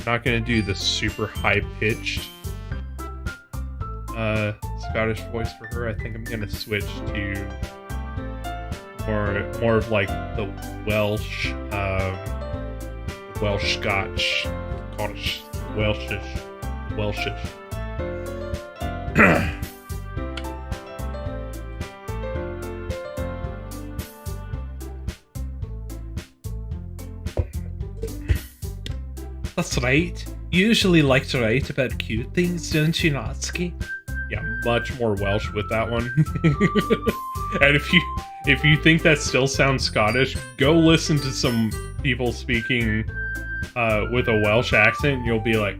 not gonna do the super high-pitched Scottish voice for her. I think I'm gonna switch to more of like the Welsh, Welsh Scotch, Scottish, Welshish. That's right. You usually like to write about cute things, don't you, Natsuki? Yeah, much more Welsh with that one. And if you think that still sounds Scottish, go listen to some people speaking with a Welsh accent, and you'll be like,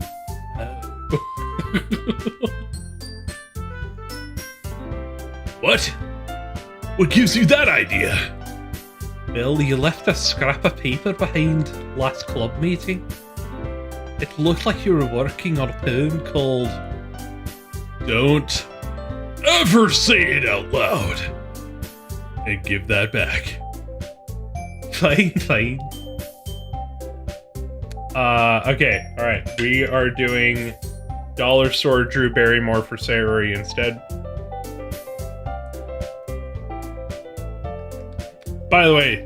oh. what? What gives you that idea? Well, you left a scrap of paper behind last club meeting. It looked like you were working on a poem called... Don't ever say it out loud. And give that back. Fine. Okay, alright. We are doing Dollar Store Drew Barrymore for Sayori instead. By the way,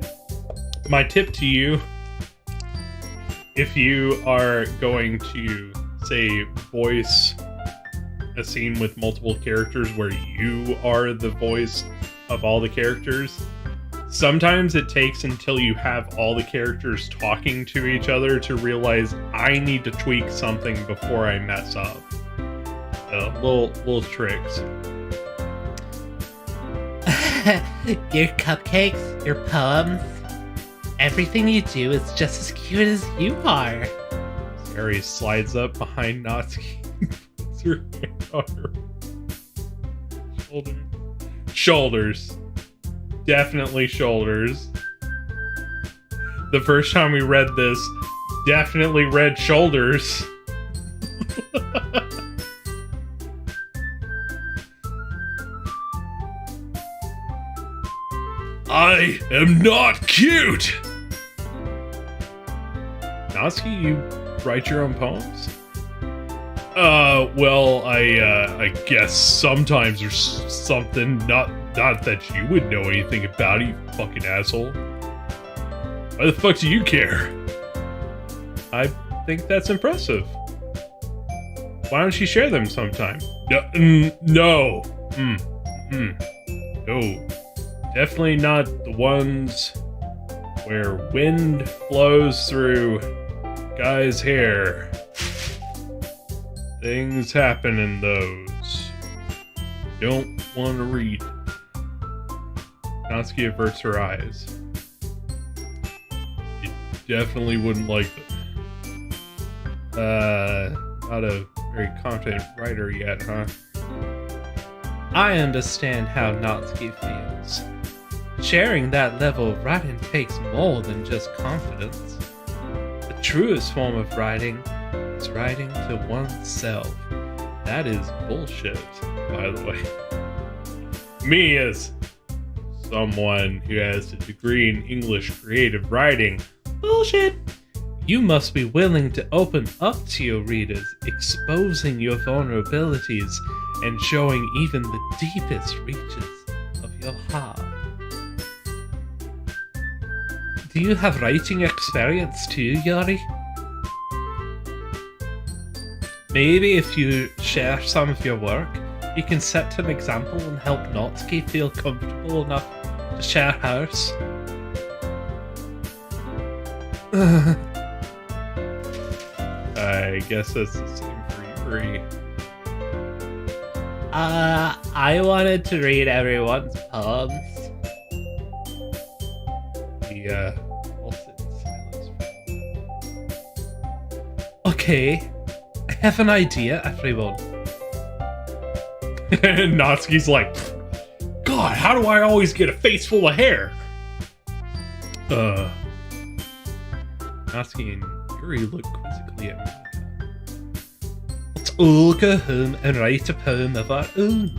my tip to you, if you are going to, say, voice a scene with multiple characters where you are the voice of all the characters, sometimes it takes until you have all the characters talking to each other to realize I need to tweak something before I mess up. Little tricks. Your cupcakes, your poems, everything you do is just as cute as you are. Sayori slides up behind Natsuki. Puts her hand on her shoulders. Definitely shoulders. The first time we read this, definitely read shoulders. I am not cute! Natsuki, you write your own poems? Well, I guess sometimes there's something, not that you would know anything about it, you fucking asshole. Why the fuck do you care? I think that's impressive. Why don't you share them sometime? No. No. Definitely not the ones where wind flows through guy's hair. Things happen in those. Don't want to read. Natsuki averts her eyes. You definitely wouldn't like them. Not a very confident writer yet, huh? I understand how Natsuki feels. Sharing that level of writing takes more than just confidence. The truest form of writing is writing to oneself. That is bullshit, by the way. Me as someone who has a degree in English creative writing. Bullshit! You must be willing to open up to your readers, exposing your vulnerabilities and showing even the deepest reaches of your heart. Do you have writing experience too, Yuri? Maybe if you share some of your work, you can set an example and help Natsuki feel comfortable enough to share hers. I guess that's the same for Yuri. I wanted to read everyone's poems. I'll sit in silence for Okay, I have an idea, everyone. And Natsuki's like, God, how do I always get a face full of hair? Natsuki and Yuri look quizzically at me. Let's all go home and write a poem of our own.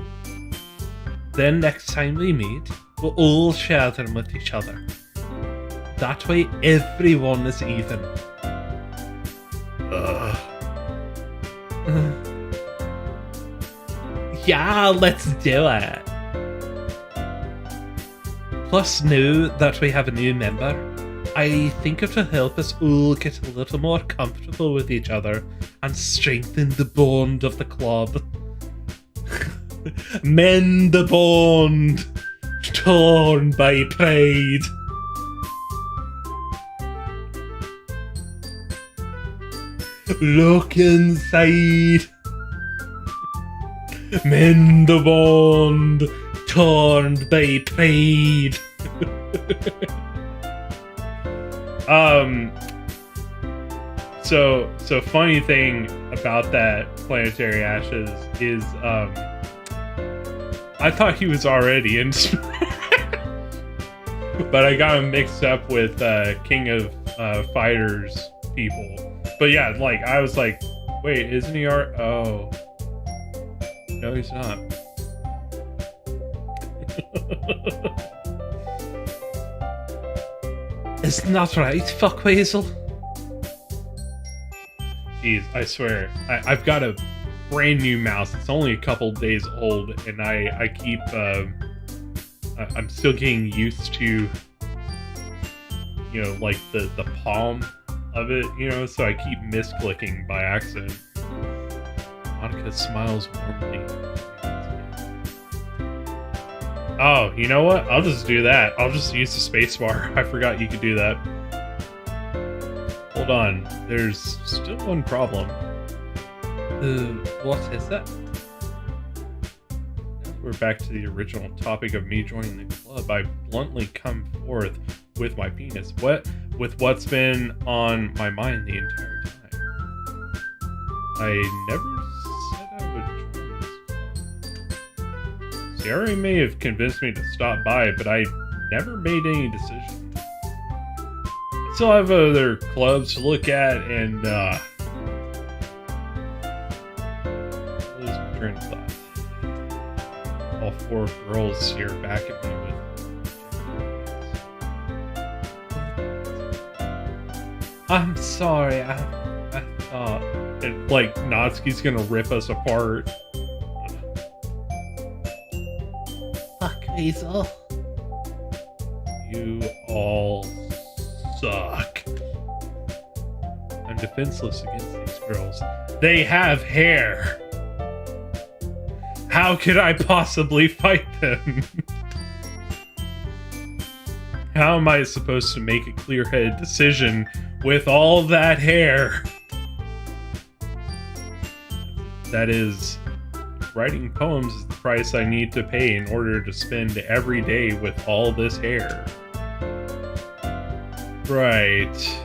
Then next time we meet, we'll all share them with each other. That way everyone is even. Yeah, let's do it. Plus, now that we have a new member, I think it will help us all get a little more comfortable with each other and strengthen the bond of the club. Mend the bond torn by pride. Look inside. Mend the bond torn by pride. So funny thing about that Planetary Ashes is, I thought he was already in but I got him mixed up with King of Fighters people. But yeah, like, I was like, wait, isn't he oh. No, he's not. Isn't that right, fuckweasel? Jeez, I swear, I've got a brand new mouse. It's only a couple days old, and I keep, I'm still getting used to, you know, like the palm of it, you know, so I keep misclicking by accident. Monica smiles warmly. Oh, you know what? I'll just do that. I'll just use the spacebar. I forgot you could do that. Hold on. There's still one problem. What is it? Now that we're back to the original topic of me joining the club, I bluntly come forth with my penis. With what's been on my mind the entire time. I never said I would join this club. Sierra may have convinced me to stop by, but I never made any decision. I still have other clubs to look at, and lose my train of thought. All four girls stare back at me with I'm sorry. I thought. And, like, Natsuki's gonna rip us apart. Fuck, Weasel. You all suck. I'm defenseless against these girls. They have hair. How could I possibly fight them? How am I supposed to make a clear-headed decision with all that hair? That is, writing poems is the price I need to pay in order to spend every day with all this hair. Right.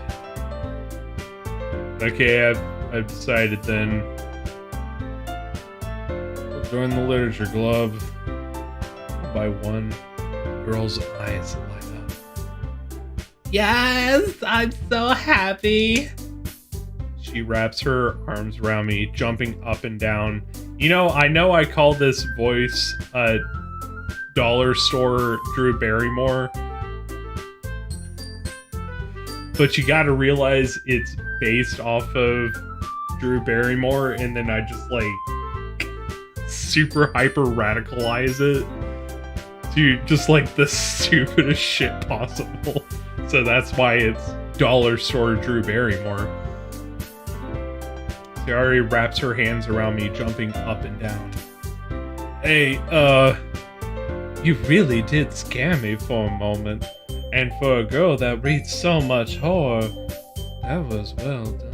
Okay, I've decided then. I'll join the literature club. By one, girl's eyes light up. Yes, I'm so happy. She wraps her arms around me, jumping up and down. You know I call this voice dollar store Drew Barrymore. But you gotta realize it's based off of Drew Barrymore, and then I just like super hyper radicalize it to just like the stupidest shit possible. So that's why it's dollar store Drew Barrymore. Sayori wraps her hands around me, jumping up and down. Hey, you really did scare me for a moment. And for a girl that reads so much horror, that was well done.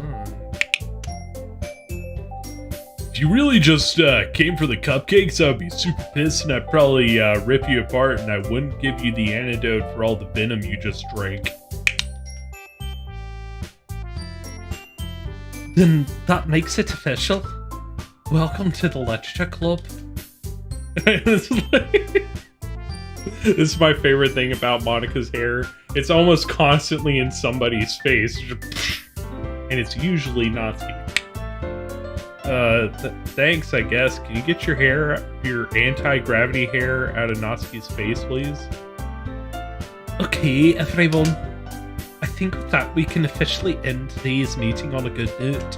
If you really just came for the cupcakes, I'd be super pissed and I'd probably rip you apart and I wouldn't give you the antidote for all the venom you just drank. Then that makes it official. Welcome to the Literature Club. This is my favorite thing about Monika's hair. It's almost constantly in somebody's face. And it's usually Natsuki. Thanks, I guess. Can you get your anti-gravity hair out of Natsuki's face, please? Okay, everyone. I think with that we can officially end today's meeting on a good note.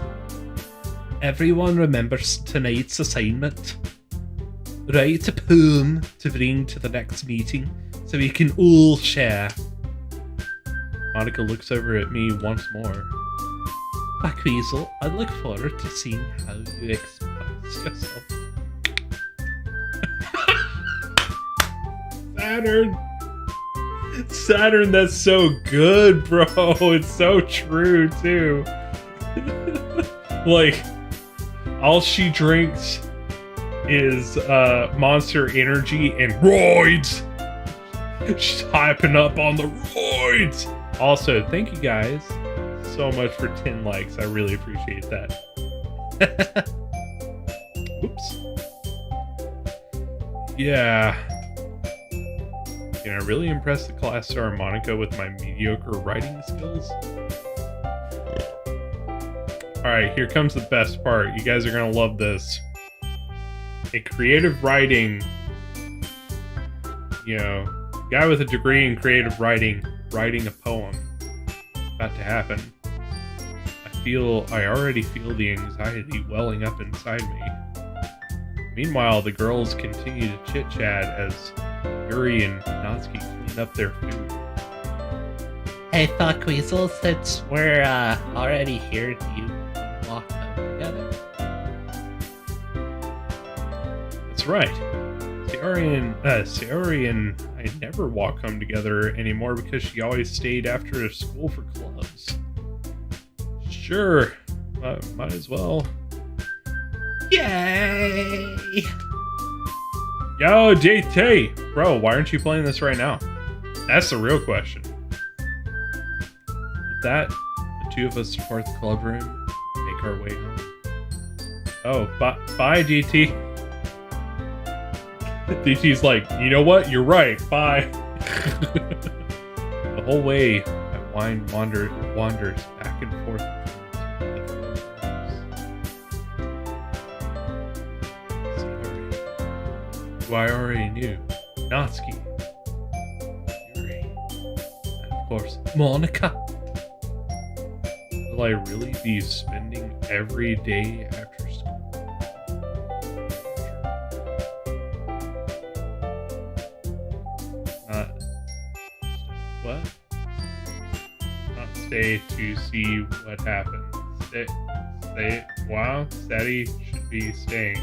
Everyone remembers tonight's assignment. Write a poem to bring to the next meeting so we can all share. Monika looks over at me once more. Black Weasel, I look forward to seeing how you express yourself. Saturn, that's so good, bro. It's so true, too. Like, all she drinks is Monster Energy and roids. She's hyping up on the roids. Also, thank you guys so much for 10 likes. I really appreciate that. Oops. Yeah. Can I really impress the class star Monika with my mediocre writing skills? Alright, here comes the best part. You guys are gonna love this. In creative writing, you know, guy with a degree in creative writing a poem. It's about to happen. I already feel the anxiety welling up inside me. Meanwhile, the girls continue to chit-chat as Yuri and Natsuki clean up their food. Hey, Fuck Weasel, since we're already here, do you want to walk out together? That's right. Sayori and I never walk home together anymore because she always stayed after school for clubs. Sure, might as well. Yay! Yo, JT! Bro, why aren't you playing this right now? That's the real question. With that, the two of us depart the club room and make our way home. Oh, bye, DT. DT's like, you know what? You're right. Bye. The whole way, my mind wanders back and forth. Who I already knew. Natsuki. Yuri. And of course, Monika. will I really be spending every day after school? What? Not stay to see what happens. Stay. Wow, Steady should be staying.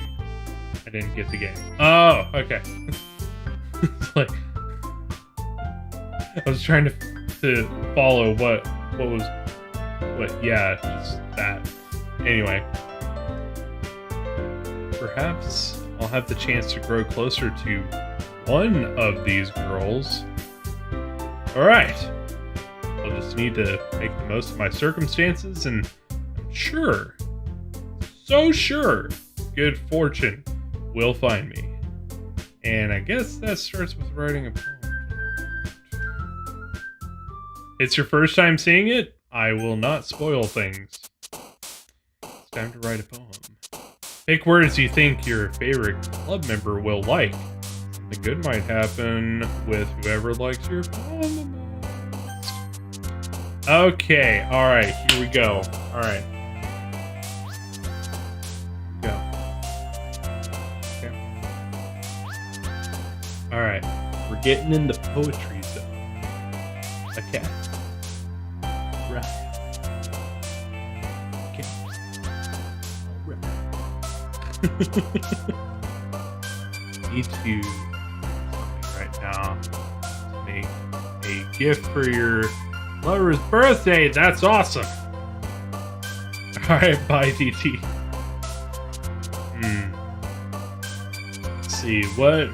I didn't get the game. Oh, okay. It's like I was trying to follow what was what. Yeah, just that. Anyway, perhaps I'll have the chance to grow closer to one of these girls. All right. I'll just need to make the most of my circumstances, and I'm sure, so sure, good fortune will find me. And I guess that starts with writing a poem. It's your first time seeing it? I will not spoil things. It's time to write a poem. Pick words you think your favorite club member will like. Something good might happen with whoever likes your poem the most. Okay, alright, here we go. Alright. Go. Okay. Alright, we're getting into poetry zone. Okay. Right. Okay. Alright. Need to right now make a gift for your lover's birthday. That's awesome. Alright, bye DT. Let's see, what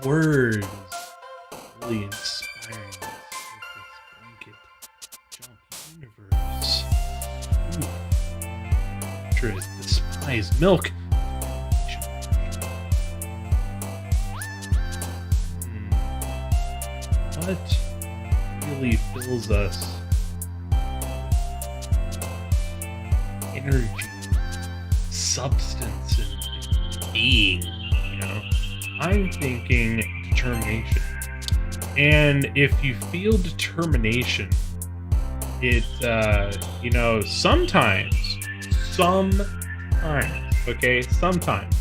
words really inspiring us with this blanket jump universe? Sure is despised milk. What really fills us? Energy, substance, and being, you know? I'm thinking determination. And if you feel determination, it, you know, sometimes, okay, sometimes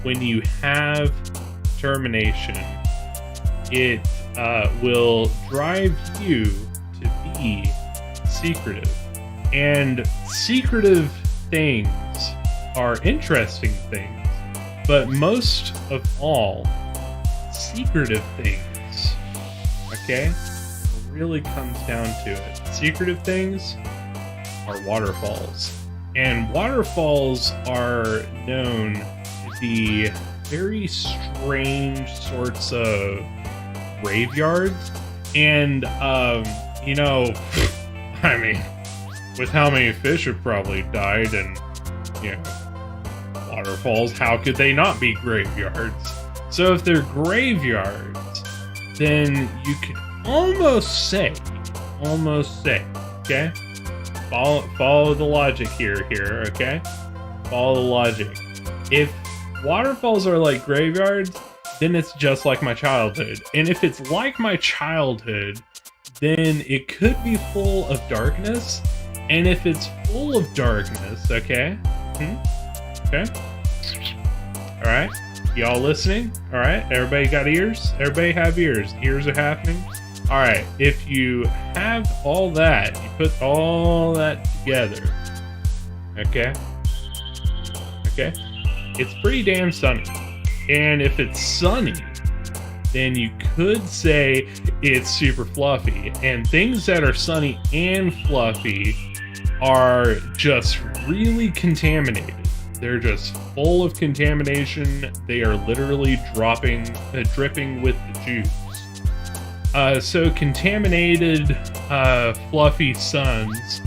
when you have determination, it will drive you to be secretive. And secretive things are interesting things, but most of all, secretive things, okay, really comes down to it. Secretive things are waterfalls. And waterfalls are known to be very strange sorts of graveyards. And, you know, I mean, with how many fish have probably died and, you know, waterfalls, how could they not be graveyards? So if they're graveyards, then you could almost say, okay? Follow the logic here, okay? Follow the logic. If waterfalls are like graveyards, then it's just like my childhood. And if it's like my childhood, then it could be full of darkness. And if it's full of darkness, okay? Okay? Alright? Y'all listening? Alright? Everybody got ears? Everybody have ears. Ears are happening? Alright, if you have all that, you put all that together, okay? Okay? It's pretty damn sunny. And if it's sunny, then you could say it's super fluffy. And things that are sunny and fluffy are just really contaminated. They're just full of contamination. They are literally dripping with the juice. So contaminated, fluffy suns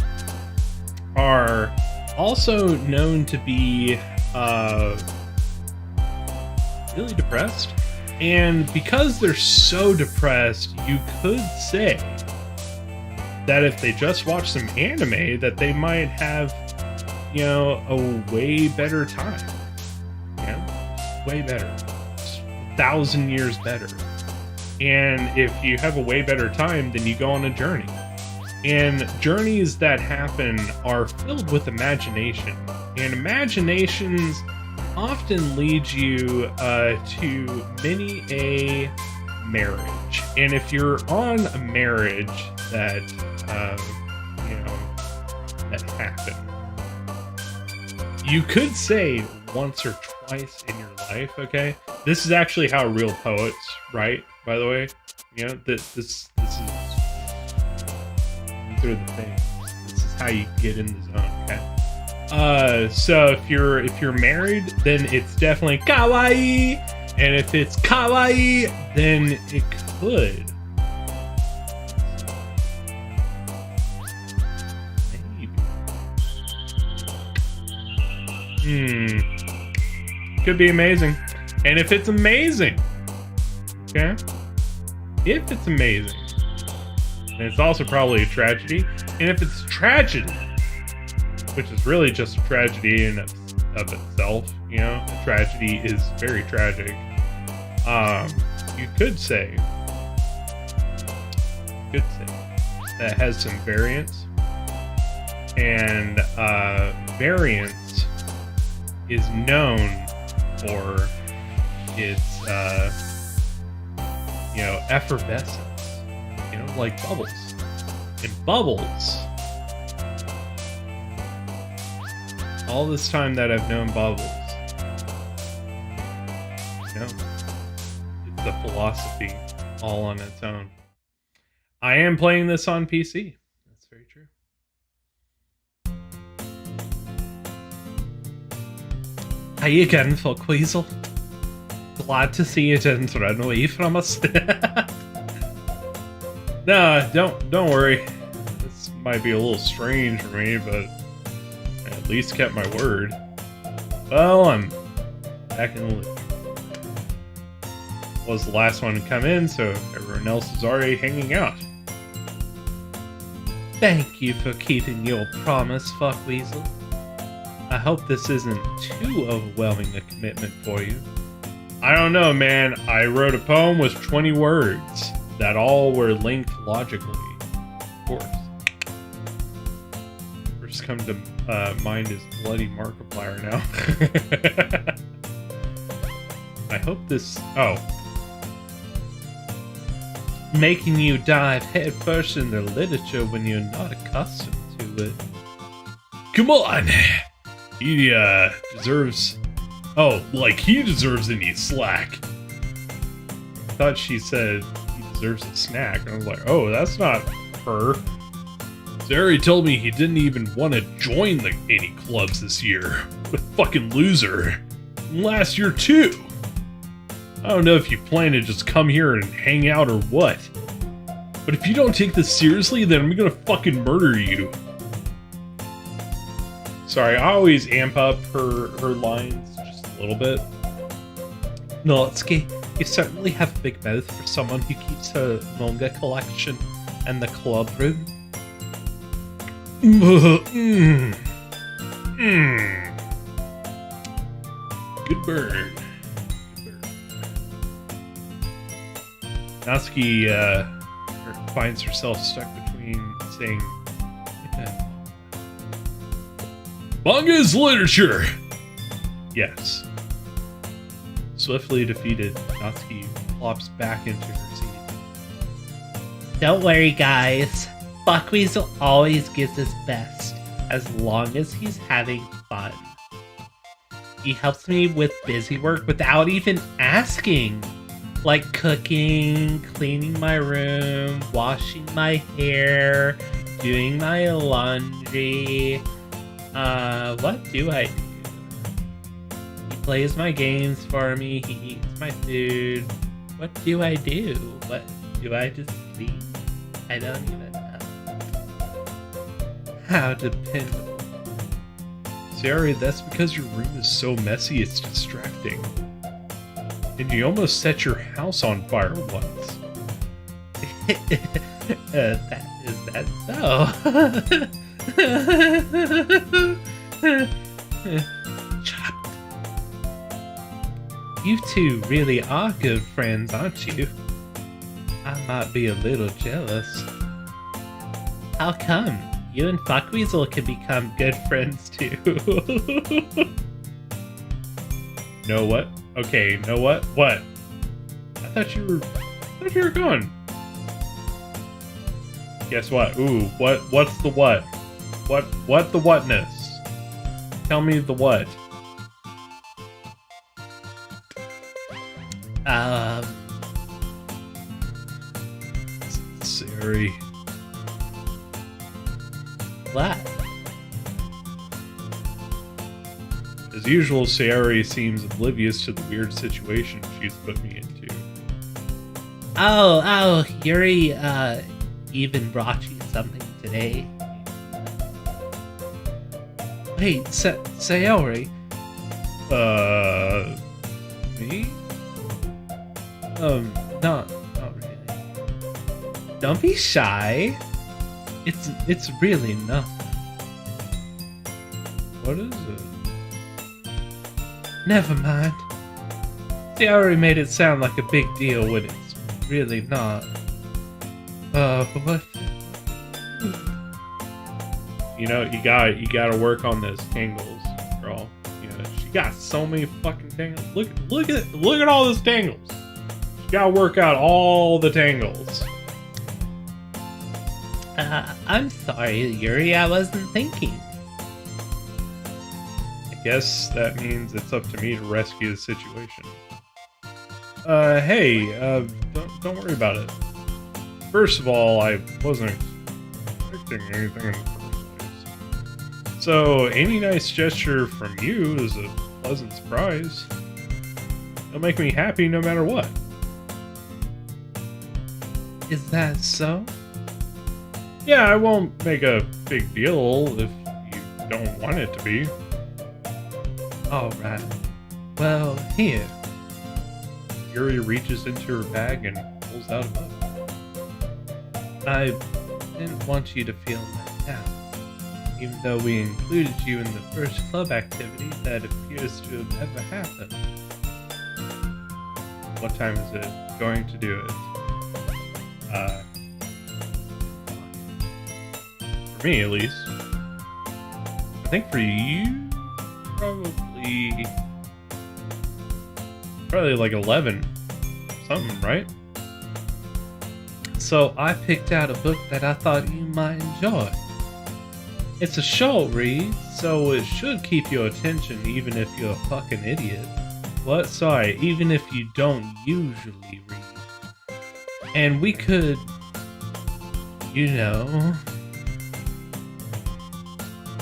are also known to be really depressed. And because they're so depressed, you could say that if they just watch some anime, that they might have, you know, a way better time. You know? Way better. 1,000 years better. And if you have a way better time, then you go on a journey. And journeys that happen are filled with imagination. And imaginations often lead you to many a marriage. And if you're on a marriage that, that happened, you could say once or twice in your life, okay? This is actually how real poets write, by the way. You know, this is, these are the things. This is how you get in the zone, okay? So if you're married, then it's definitely kawaii, and if it's kawaii, then it could. Maybe. Could be amazing. And if it's amazing, okay? If it's amazing, then it's also probably a tragedy. And if it's tragedy, which is really just a tragedy in of itself, you know, a tragedy is very tragic. You could say that has some variance, and variance is known for its effervescence, like bubbles. And bubbles, all this time that I've known bubbles, it's a philosophy all on its own. I am playing this on PC. That's very true. How you getting, Fuckweasel? Glad to see you didn't run away from us. Nah, don't worry. This might be a little strange for me, but I at least kept my word. Well, I'm back in the loop. Was the last one to come in, so everyone else is already hanging out. Thank you for keeping your promise, Fuckweasel. I hope this isn't too overwhelming a commitment for you. I don't know, man. I wrote a poem with 20 words that all were linked logically. Of course. First come to mind is Bloody Markiplier now. I hope this... Oh. Making you dive headfirst into literature when you're not accustomed to it. Come on! He deserves... Oh, like he deserves any slack. I thought she said he deserves a snack. And I was like, oh, that's not her. Zary told me he didn't even want to join any clubs this year. What a fucking loser. And last year too. I don't know if you plan to just come here and hang out or what. But if you don't take this seriously, then I'm gonna fucking murder you. Sorry, I always amp up her lines just a little bit. Natsuki, you certainly have a big mouth for someone who keeps her manga collection in the club room. Good burn. Natsuki finds herself stuck between saying Manga is literature! yes. Swiftly defeated, Natsuki plops back into her seat. Don't worry, guys. Fuckweasel always gives his best, as long as he's having fun. He helps me with busy work without even asking. Like cooking, cleaning my room, washing my hair, doing my laundry. What do I do? He plays my games for me, he eats my food. What do? I just sleep? I don't even know. How dependable. Zary, that's because your room is so messy it's distracting. And you almost set your house on fire once. Is that so? Chopped. You two really are good friends, aren't you? I might be a little jealous. How come? You and Fuckweasel can become good friends too. Know what? Okay, know what? What? I thought you were gone. Guess what? Ooh, what's the what? What the whatness? Tell me the what. Sari. What? As usual, Sayori seems oblivious to the weird situation she's put me into. Oh, Yuri, even brought you something today. Wait, Sayori? Me? Not really. Don't be shy. It's really nothing. What is it? Never mind. Sayori made it sound like a big deal when it's really not. What? You know, you gotta work on those tangles, girl. You know, she got so many fucking tangles. Look at all those tangles. She gotta work out all the tangles. I'm sorry, Yuri, I wasn't thinking. I guess that means it's up to me to rescue the situation. Hey, don't worry about it. First of all, I wasn't expecting anything in the first place. So, any nice gesture from you is a pleasant surprise. It'll make me happy no matter what. Is that so? Yeah, I won't make a big deal if you don't want it to be. Alright. Well, here. Yuri reaches into her bag and pulls out a book. I didn't want you to feel left out, even though we included you in the first club activity that appears to have ever happened. What time is it going to do it? For me, at least. I think for you, probably like 11 something, right? So I picked out a book that I thought you might enjoy. It's a short read, so it should keep your attention even if you're a fucking idiot. What? Sorry, even if you don't usually read. And we could, you know,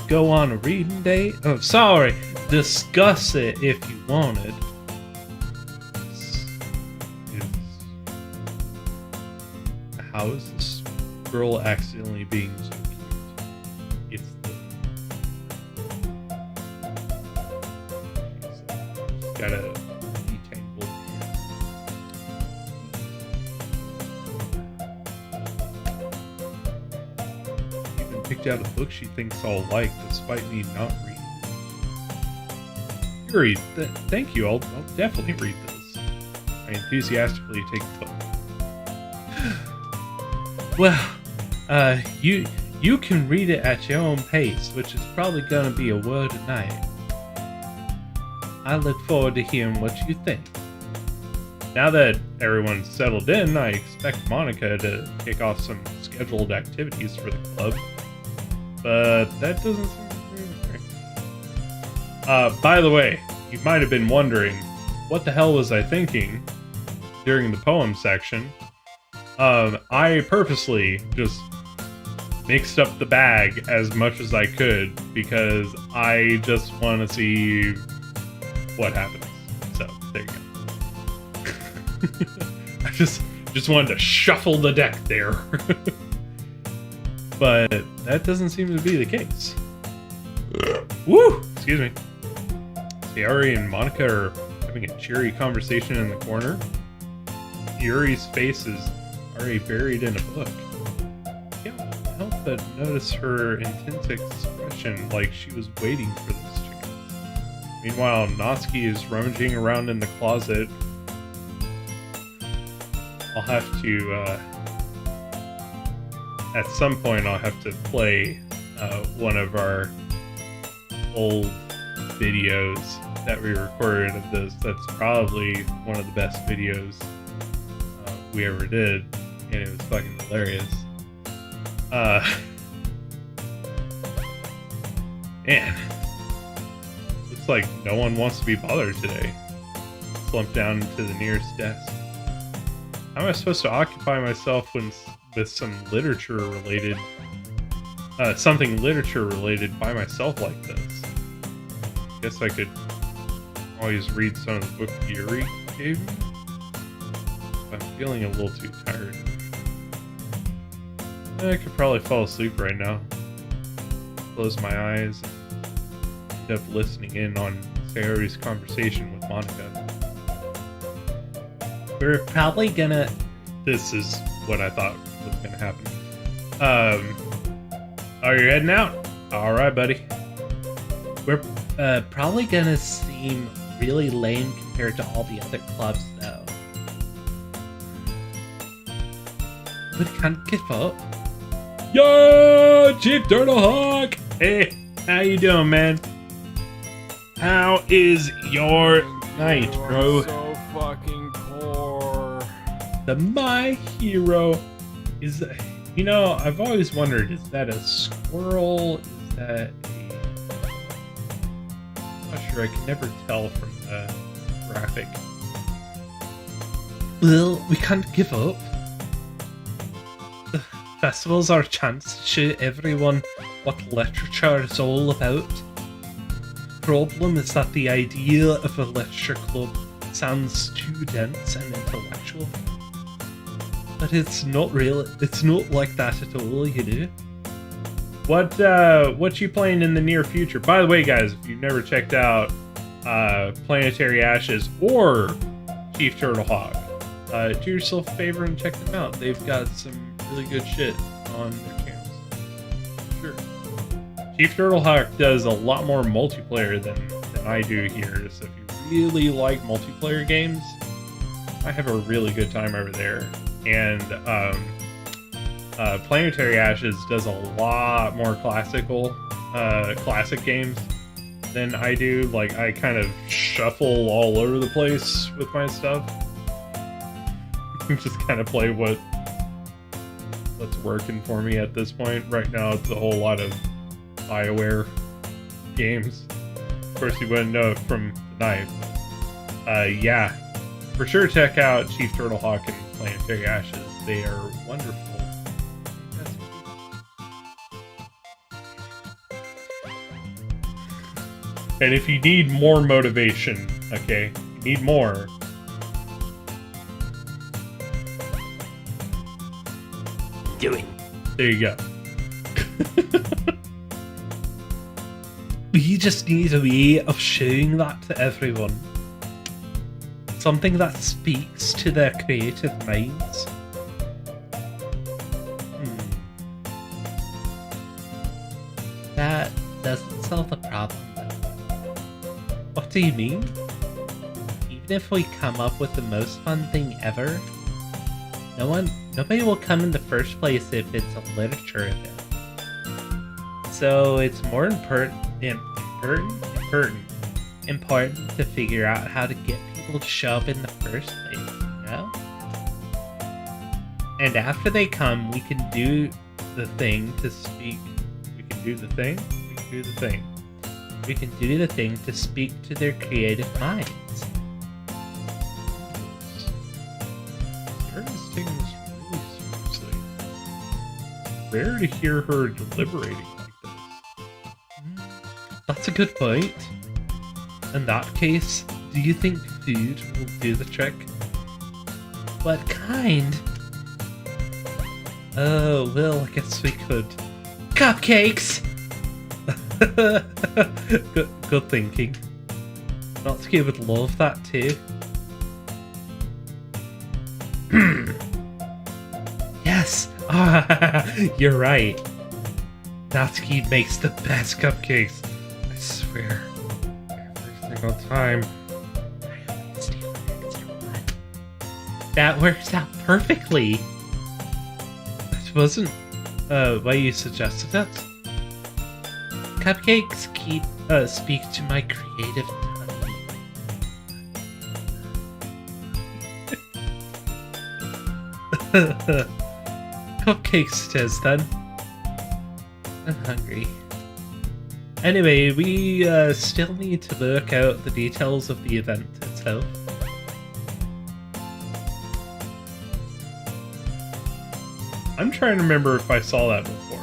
go on a reading date. Oh, sorry, discuss it if you wanted. How is this girl accidentally being so cute? It's she's got a detangled hair. Even picked out a book she thinks I'll like, despite me not reading. Yuri, thank you. I'll definitely read this. I enthusiastically take the book. Well, you can read it at your own pace, which is probably gonna be a word a night. I look forward to hearing what you think. Now that everyone's settled in, I expect Monica to kick off some scheduled activities for the club. But that doesn't seem very. By the way, you might have been wondering, what the hell was I thinking during the poem section? I purposely just mixed up the bag as much as I could because I just want to see what happens. So, there you go. I just wanted to shuffle the deck there. But that doesn't seem to be the case. Woo! Excuse me. Sayori and Monica are having a cheery conversation in the corner. Yuri's face is already buried in a book. Can't help but notice her intense expression, like she was waiting for this chance. Meanwhile, Natsuki is rummaging around in the closet. I'll have to at some point I'll have to play one of our old videos that we recorded of this. That's probably one of the best videos we ever did, and it was fucking hilarious. Man, looks like no one wants to be bothered today. Slumped down to the nearest desk. How am I supposed to occupy myself with some literature related, something literature related by myself like this? Guess I could always read some of the book Yuri gave me. I'm feeling a little too tired. I could probably fall asleep right now. Close my eyes and end up listening in on Sayori's conversation with Monica. We're probably gonna... This is what I thought was gonna happen. Are you heading out? Alright, buddy. We're probably gonna seem really lame compared to all the other clubs, though. We can't give up. Yo, Chief Turtlehawk! Hey, how you doing, man? How is your night, You are bro? so fucking poor. My hero is... You know, I've always wondered, is that a squirrel? Is that a... I'm not sure, I can never tell from the graphic. Well, we can't give up. The festival's our chance to show everyone what literature is all about. Problem is that the idea of a literature club sounds too dense and intellectual. But it's not real. It's not like that at all, you know? What you playing in the near future? By the way, guys, if you've never checked out Planetary Ashes or Chief Turtlehawk, do yourself a favor and check them out. They've got some really good shit on their channels. Sure. Chief Turtlehawk does a lot more multiplayer than I do here, so if you really like multiplayer games, I have a really good time over there. And Planetary Ashes does a lot more classic games than I do. Like, I kind of shuffle all over the place with my stuff. Just kind of play what's working for me at this point. Right now, it's a whole lot of BioWare games. Of course, you wouldn't know it from the knife. Yeah, for sure check out Chief Turtlehawk and Planetary Ashes. They are wonderful. And if you need more motivation, okay, you need more. Doing. There you go. We just need a way of showing that to everyone. Something that speaks to their creative minds. That doesn't solve the problem, though. What do you mean? Even if we come up with the most fun thing ever, nobody will come in the first place if it's a literature event. So it's more important to figure out how to get people to show up in the first place, you know? And after they come, we can do the thing to speak. We can do the thing? We can do the thing. We can do the thing to speak to their creative minds. Sarah's taking this really seriously. It's rare to hear her deliberating like this. That's a good point. In that case, do you think food will do the trick? What kind? Oh, well, I guess we could. Cupcakes! good thinking. Natsuki would love that too. Yes! You're right. Natsuki makes the best cupcakes. I swear. Every single time. I always steal an extra one. That works out perfectly. why you suggested it? Cupcakes speak to my creative tummy. Cupcakes it is, then. I'm hungry. Anyway, we still need to work out the details of the event itself. I'm trying to remember if I saw that before.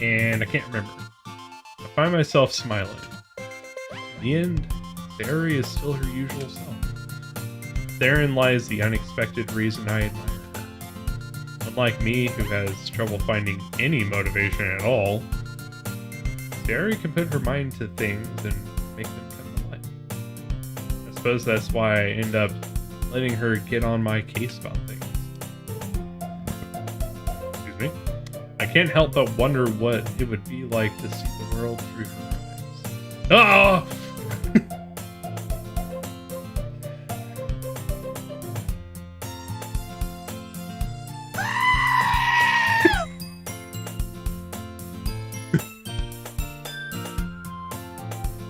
And I can't remember. I find myself smiling. In the end, Theory is still her usual self. Therein lies the unexpected reason I admire her. Unlike me, who has trouble finding any motivation at all, Theory can put her mind to things and make them come to life. I suppose that's why I end up letting her get on my case about things. Excuse me. I can't help but wonder what it would be like to see the world through her eyes. Ah!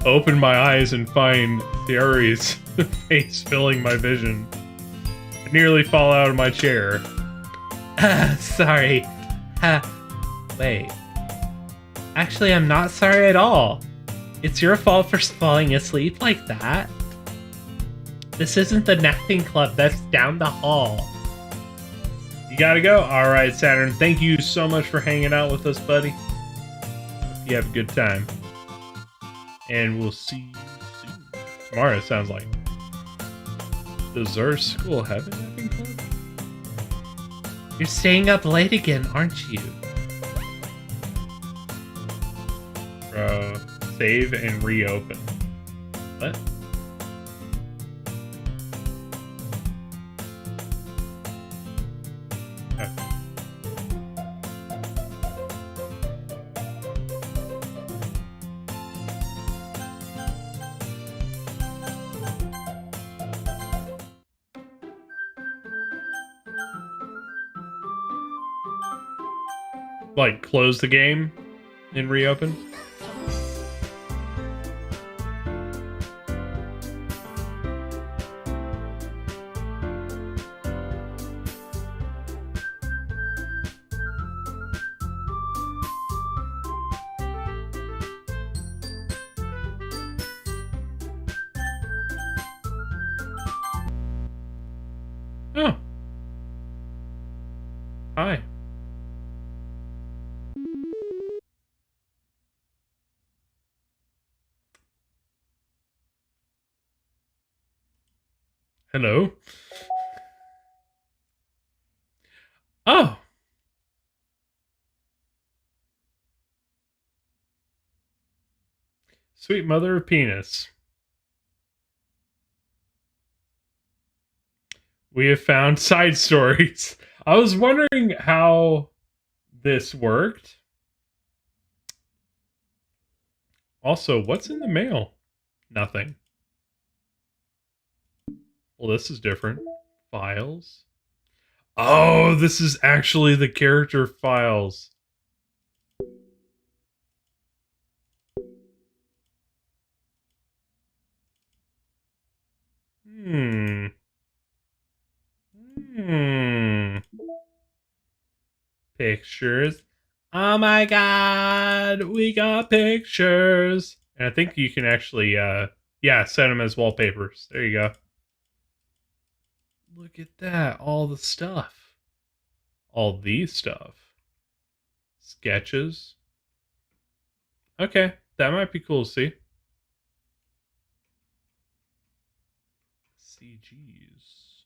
Open my eyes and find Theory's face filling my vision. I nearly fall out of my chair. Sorry. Wait. Actually, I'm not sorry at all. It's your fault for falling asleep like that. This isn't the napping club that's down the hall. You gotta go? Alright, Saturn. Thank you so much for hanging out with us, buddy. Hope you have a good time. And we'll see you soon. Tomorrow, it sounds like. Does our school have a napping club? You're staying up late again, aren't you? Save and reopen. What? Okay. Like, close the game and reopen? Oh. Hi. Hello. Oh. Sweet mother of penis. We have found side stories. I was wondering how this worked. Also, what's in the mail? Nothing. Well, this is different. Files. Oh, this is actually the character files. Pictures. Oh my god, we got pictures. And I think you can actually, yeah, set them as wallpapers. There you go. Look at that, all the stuff. All these stuff. Sketches. Okay, that might be cool to see. CGs.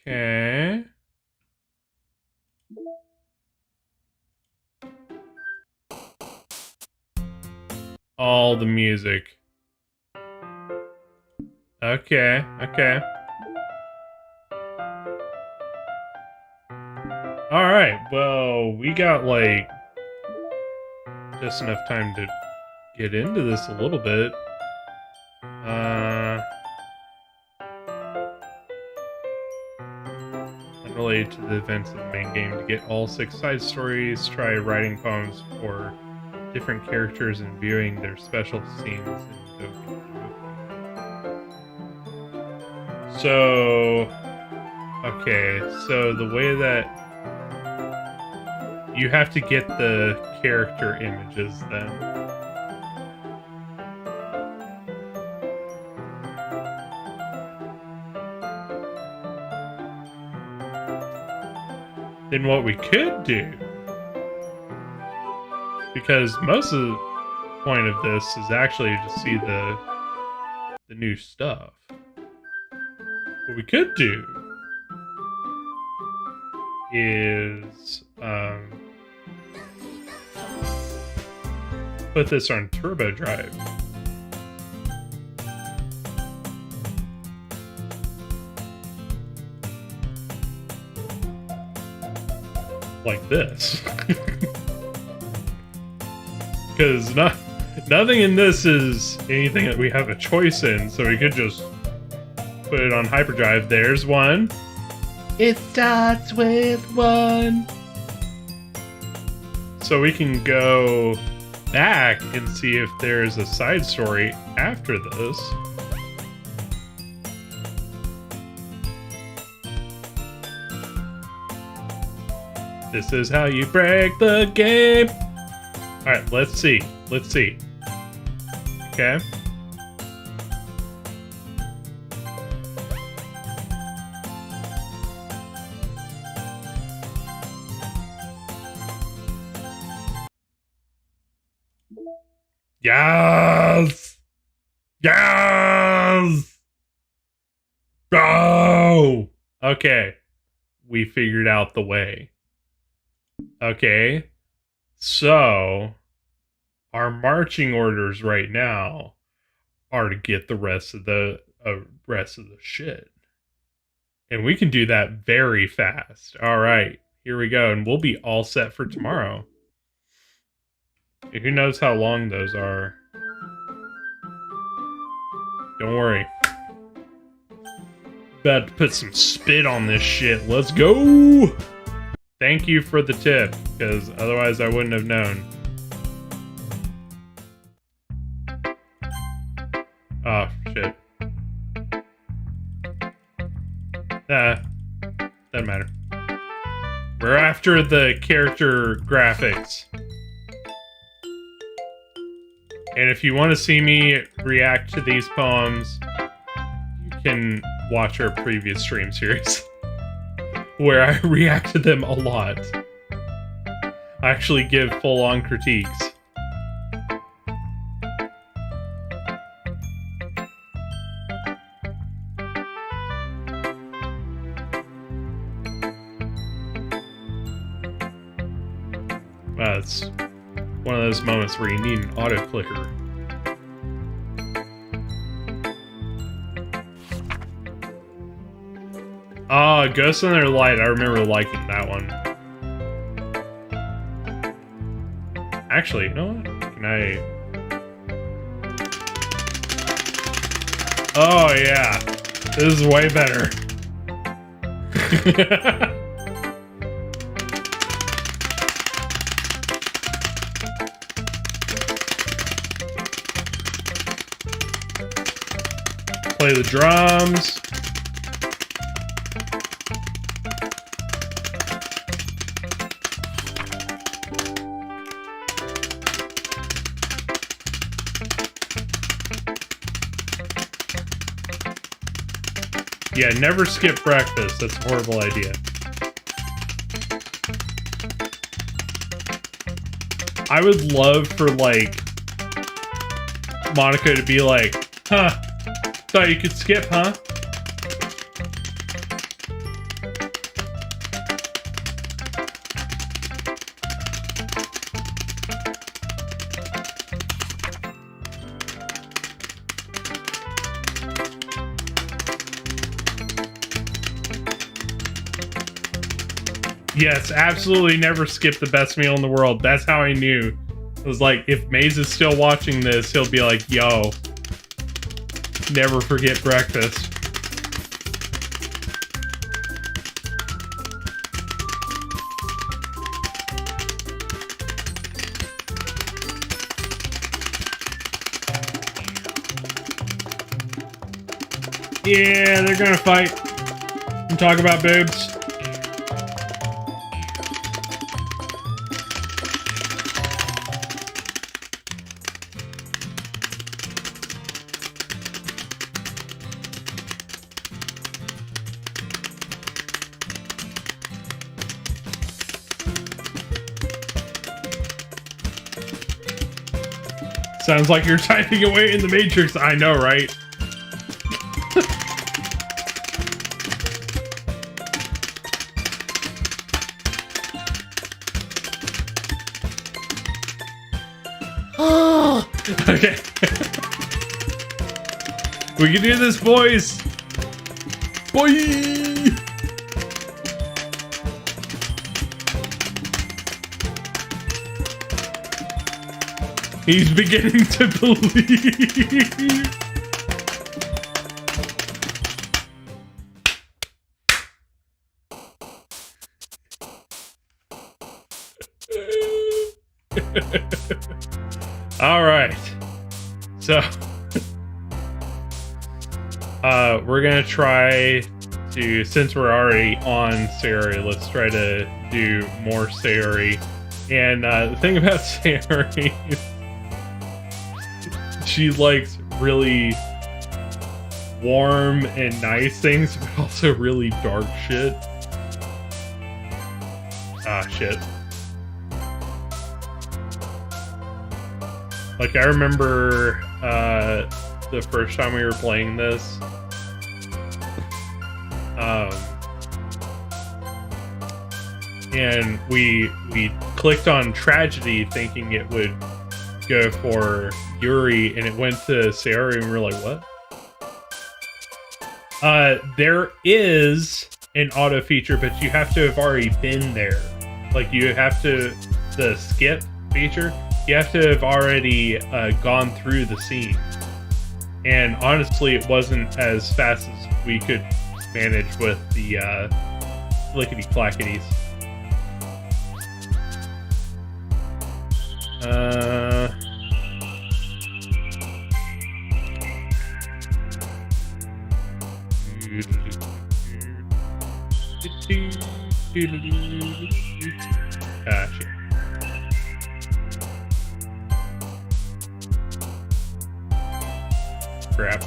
Okay. All the music. Okay, okay. Alright, well, we got, like, just enough time to get into this a little bit. I don't related to the events of the main game. To get all 6 side stories, try writing poems for different characters and viewing their special scenes in Doki Doki. So, okay, so the way that you have to get the character images then. Then what we could do, because most of the point of this is actually to see the new stuff. What we could do is put this on turbo drive. Like this. Because nothing in this is anything that we have a choice in, so we could just put it on hyperdrive. There's one. It starts with 1. So we can go back and see if there's a side story after this. This is how you break the game. Alright, let's see. Let's see. Okay. Yes! Yes! Go! Okay. We figured out the way. Okay. So, our marching orders right now are to get the rest of the shit. And we can do that very fast. All right. Here we go. And we'll be all set for tomorrow. Who knows how long those are? Don't worry. About to put some spit on this shit. Let's go! Thank you for the tip, because otherwise I wouldn't have known. Oh, shit. Doesn't matter. We're after the character graphics. And if you want to see me react to these poems, you can watch our previous stream series, where I react to them a lot. I actually give full-on critiques. Wow, it's one of those moments where you need an auto clicker. Ah, Ghost in Their Light. I remember liking that one. Actually, you know what? Can I... Oh, yeah. This is way better. Play the drums. Yeah, never skip breakfast. That's a horrible idea. I would love for, like, Monica to be like, huh, thought you could skip, huh? Yes, absolutely never skip the best meal in the world. That's how I knew. It was like, if Maze is still watching this, he'll be like, yo, never forget breakfast. Yeah, they're gonna fight and talk about boobs. Sounds like you're typing away in the Matrix. I know, right? Oh, Okay. We can do this, boys. Boy! He's beginning to believe. All right. So, we're gonna try to, since we're already on Sayori, let's try to do more Sayori. And the thing about Sayori, she likes really warm and nice things, but also really dark shit. Ah, shit. Like, I remember the first time we were playing this. And we clicked on Tragedy thinking it would go for Yuri, and it went to Sayori, and we were like, what? There is an auto feature, but you have to have already been there. Like, you have to, the skip feature, you have to have already gone through the scene. And honestly, it wasn't as fast as we could manage with the lickety-clackities. Ah, shit. Crap.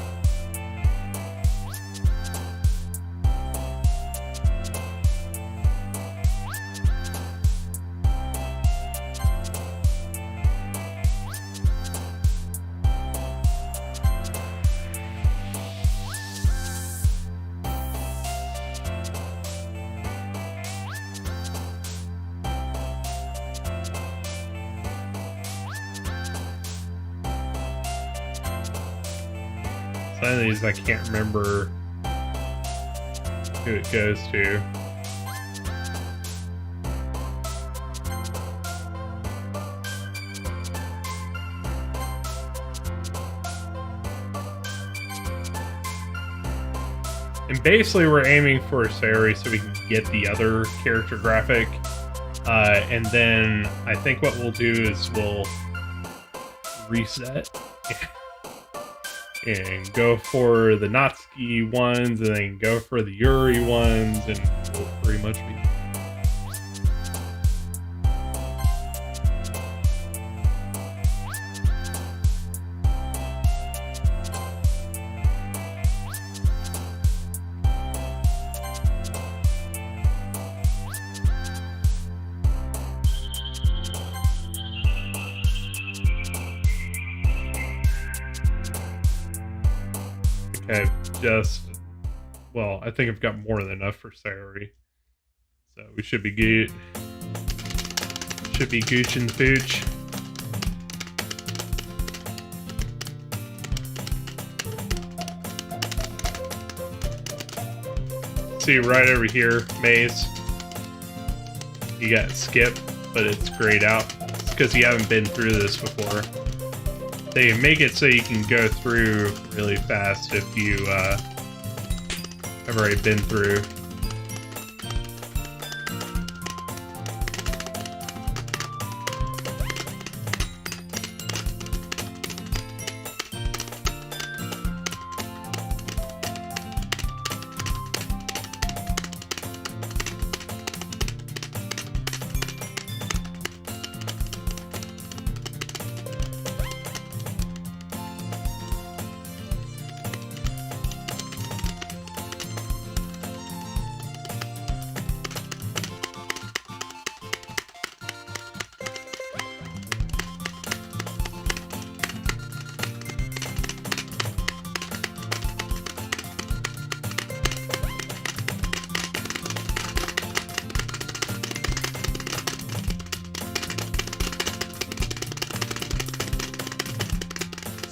Some of these I can't remember who it goes to. And basically we're aiming for Sayori so we can get the other character graphic. And then I think what we'll do is we'll reset and go for the Natsuki ones, and then go for the Yuri ones, and we'll pretty much be... I've just, well, I think I've got more than enough for Sayori, so we should be good. Should be gooch and pooch. See right over here, Maze. You got skip, but it's grayed out. It's because you haven't been through this before. They make it so you can go through really fast if you have already been through.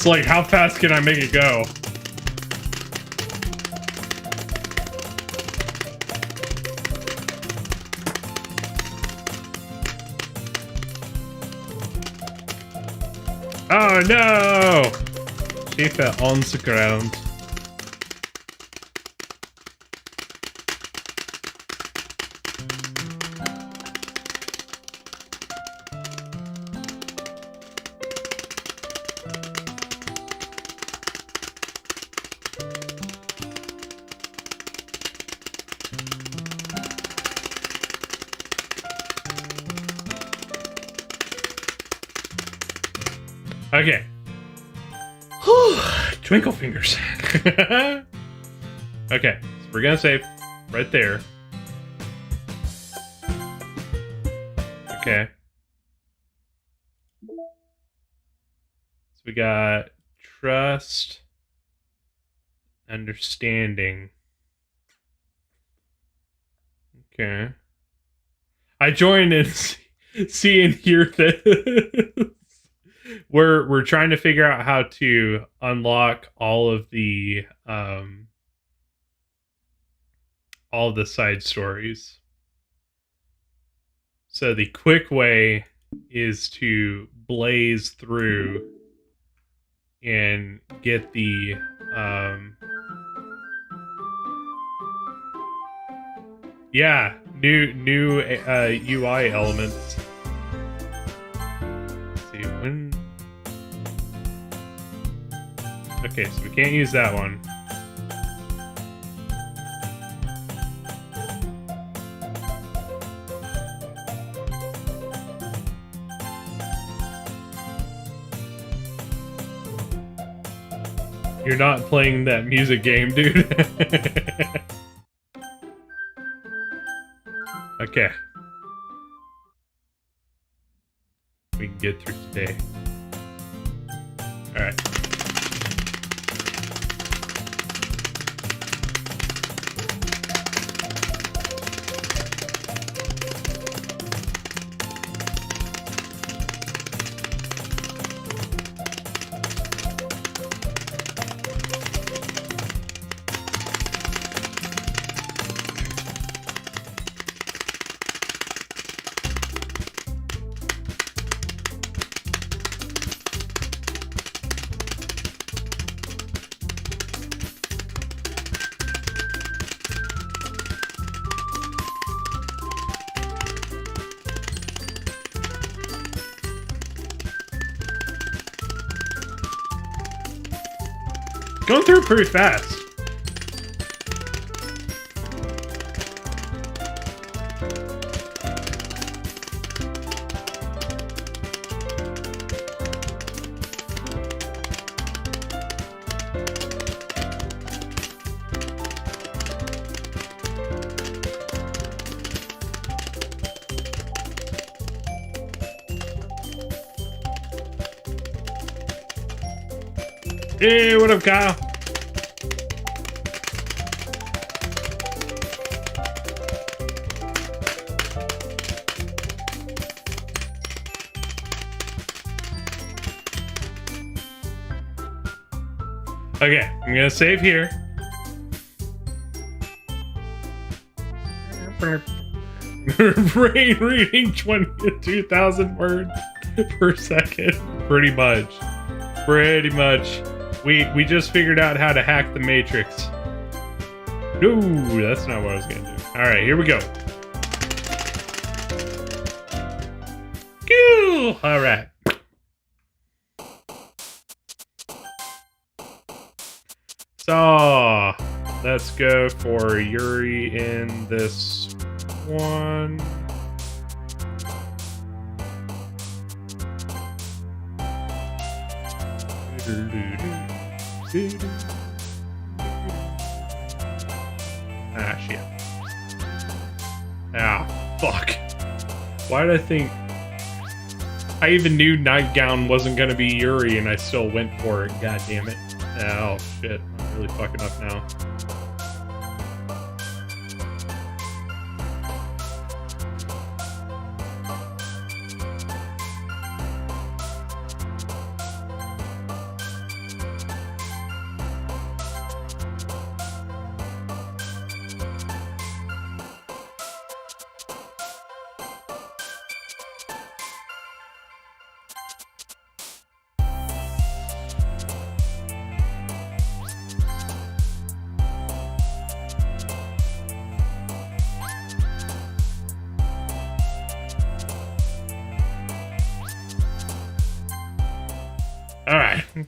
It's like, how fast can I make it go? Oh no! She fell on the ground. Okay. Twinkle fingers. Okay, so we're gonna save right there. Okay. So we got trust, understanding. Okay. I joined in see and hear this. We're trying to figure out how to unlock all of the side stories. So the quick way is to blaze through and get the yeah, new UI elements. Let's see when. Okay, so we can't use that one. You're not playing that music game, dude. Okay. We can get through today. Alright. Going through pretty fast. Hey, what up, Kyle? Okay, I'm gonna save here. Brain reading 22,000 words per second. Pretty much. Pretty much. We just figured out how to hack the Matrix. No, that's not what I was gonna do. Alright, here we go. Cool! Alright. So, let's go for Yuri in this one. Ah, shit. Ah, fuck. Why did I think... I even knew Nightgown wasn't gonna be Yuri and I still went for it. God damn it. Oh, shit. I'm really fucking up now.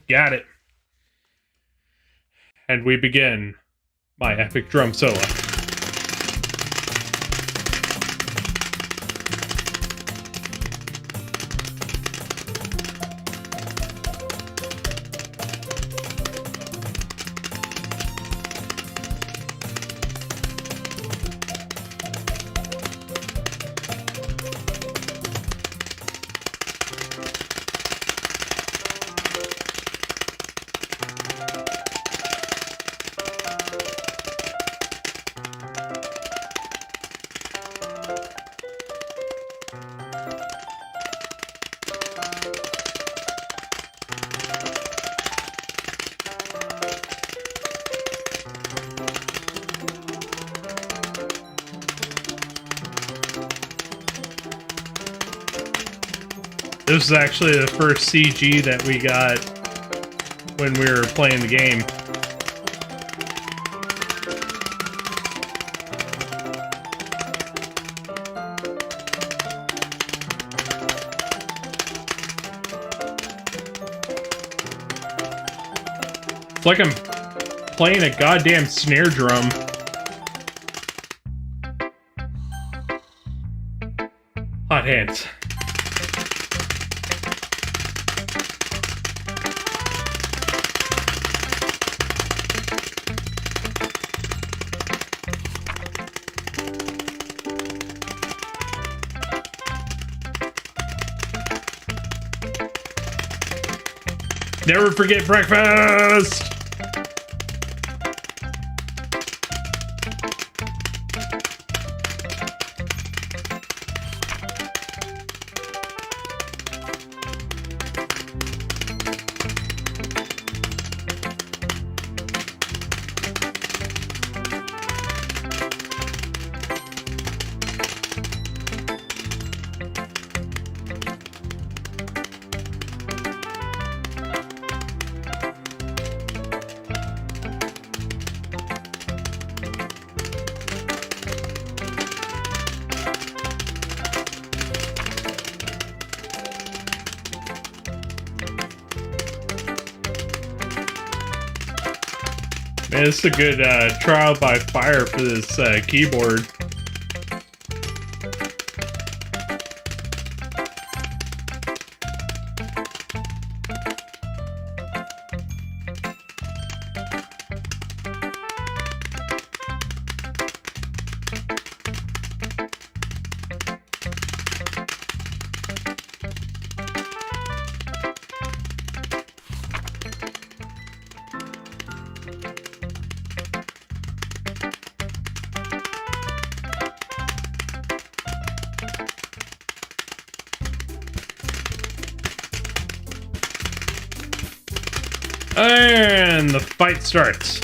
Got it. And we begin my epic drum solo. This is actually the first CG that we got when we were playing the game. It's like I'm playing a goddamn snare drum. Hot hands. Never forget breakfast! Man, this is a good trial by fire for this keyboard. And the fight starts.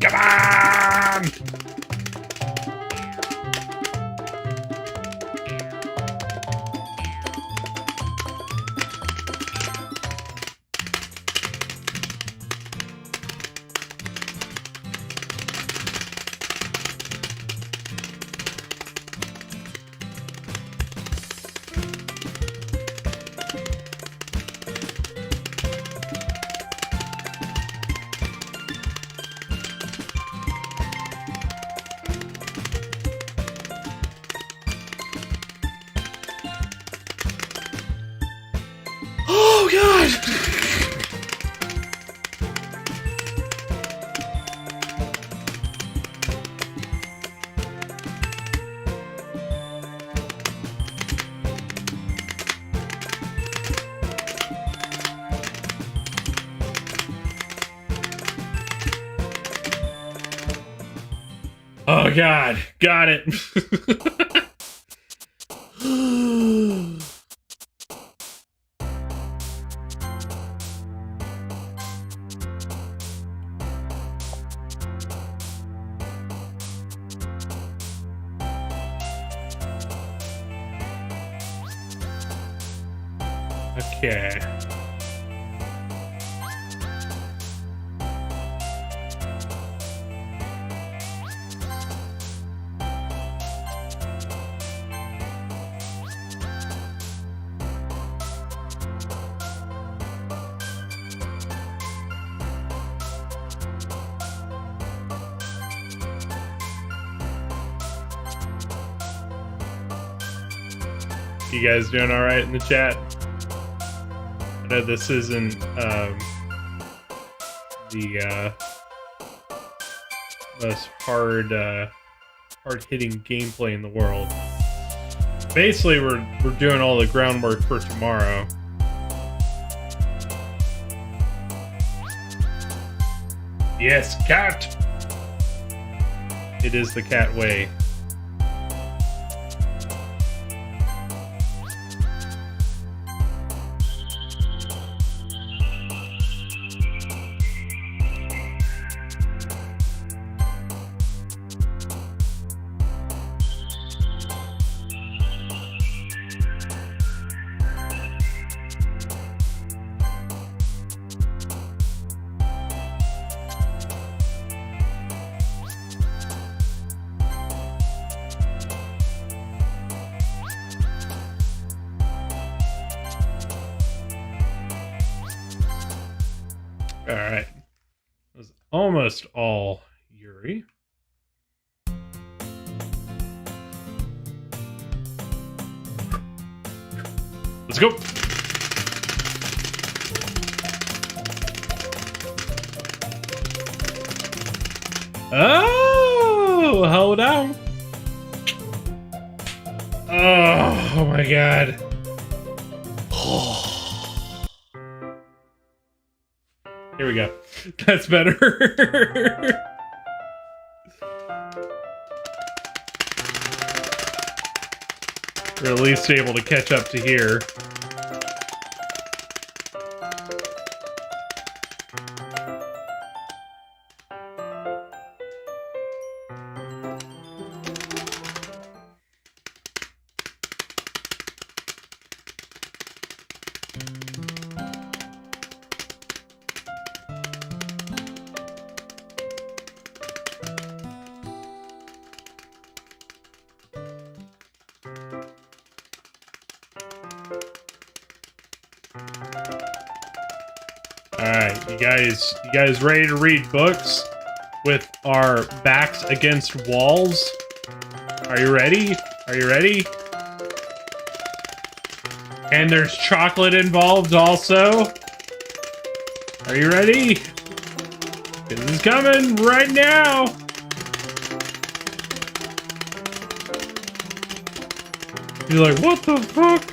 Come on! Oh god! Oh god, got it. Okay. You guys doing all right in the chat? I know this isn't the most hard-hitting gameplay in the world. Basically, we're doing all the groundwork for tomorrow. Yes, cat! It is the cat way. Alright. That was almost all Yuri. Let's go! Oh! Hold on. Oh my god. Here we go. That's better. We're at least able to catch up to here. Alright, you guys ready to read books with our backs against walls? Are you ready? Are you ready? And there's chocolate involved also. Are you ready? This is coming right now. You're like, what the fuck?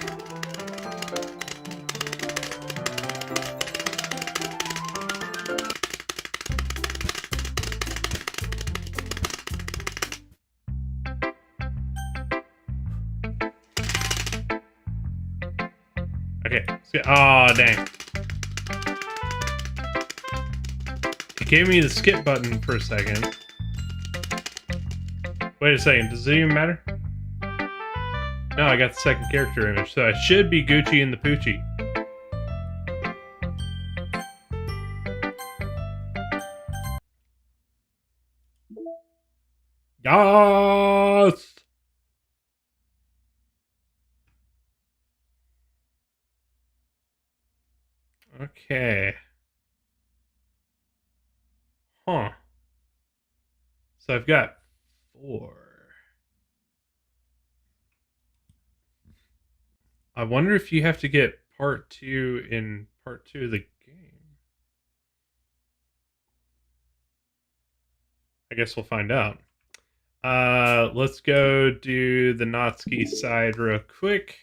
Okay, let's get, oh dang. It gave me the skip button for a second. Wait a second, does it even matter? No, I got the second character image, so I should be Gucci and the Poochie. Yes! Okay. Huh. So I've got 4. I wonder if you have to get part 2 in part 2 of the game. I guess we'll find out. Let's go do the Natsuki side real quick.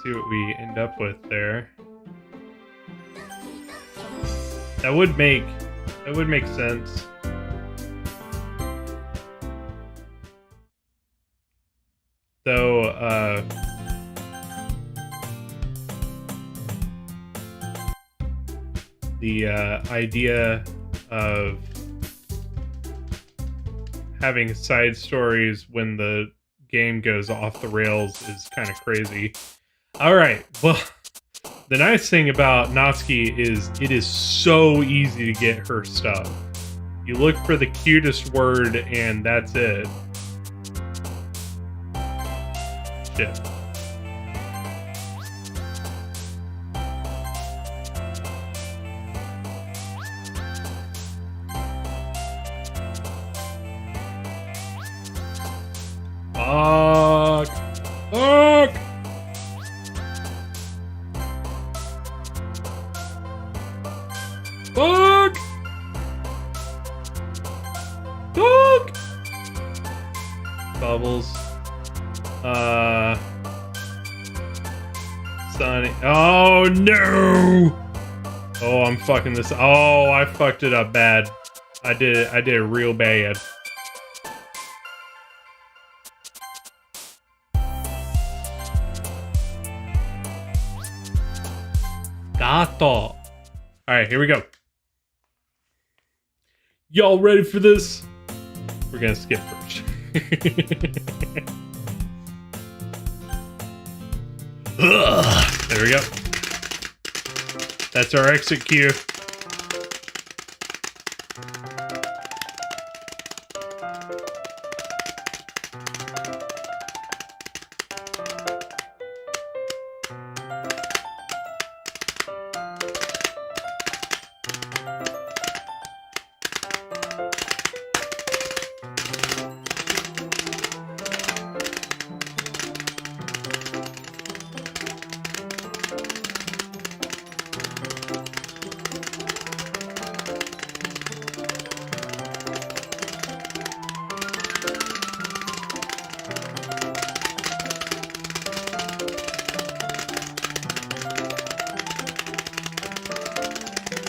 See what we end up with there. That would make sense. Though the idea of having side stories when the game goes off the rails is kind of crazy. Alright, well, the nice thing about Natsuki is it is so easy to get her stuff. You look for the cutest word and that's it. Shit. Fuck. Fuck. Fuck. Fuck. Bubbles. Sunny. Oh no. Oh, I'm fucking this. Oh, I fucked it up bad. I did it real bad. Gato. All right, here we go. Y'all ready for this? We're gonna skip first. There we go. That's our exit cue.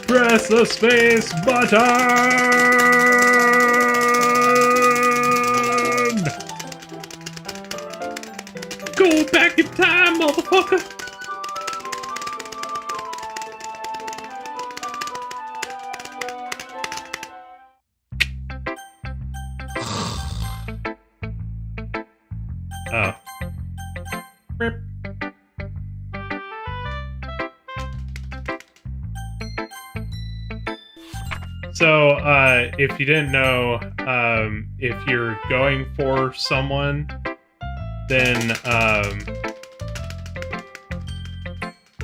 Press the space button! Go back in time, motherfucker. Oh. Rip. So, if you didn't know, if you're going for someone, then,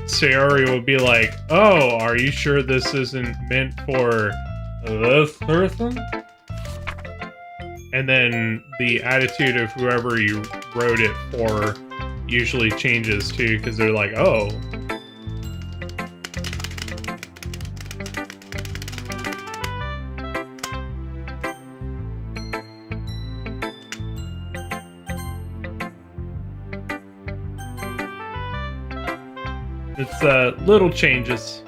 Sayori will be like, oh, are you sure this isn't meant for this person? And then the attitude of whoever you wrote it for usually changes too, because they're like, oh. It's little changes.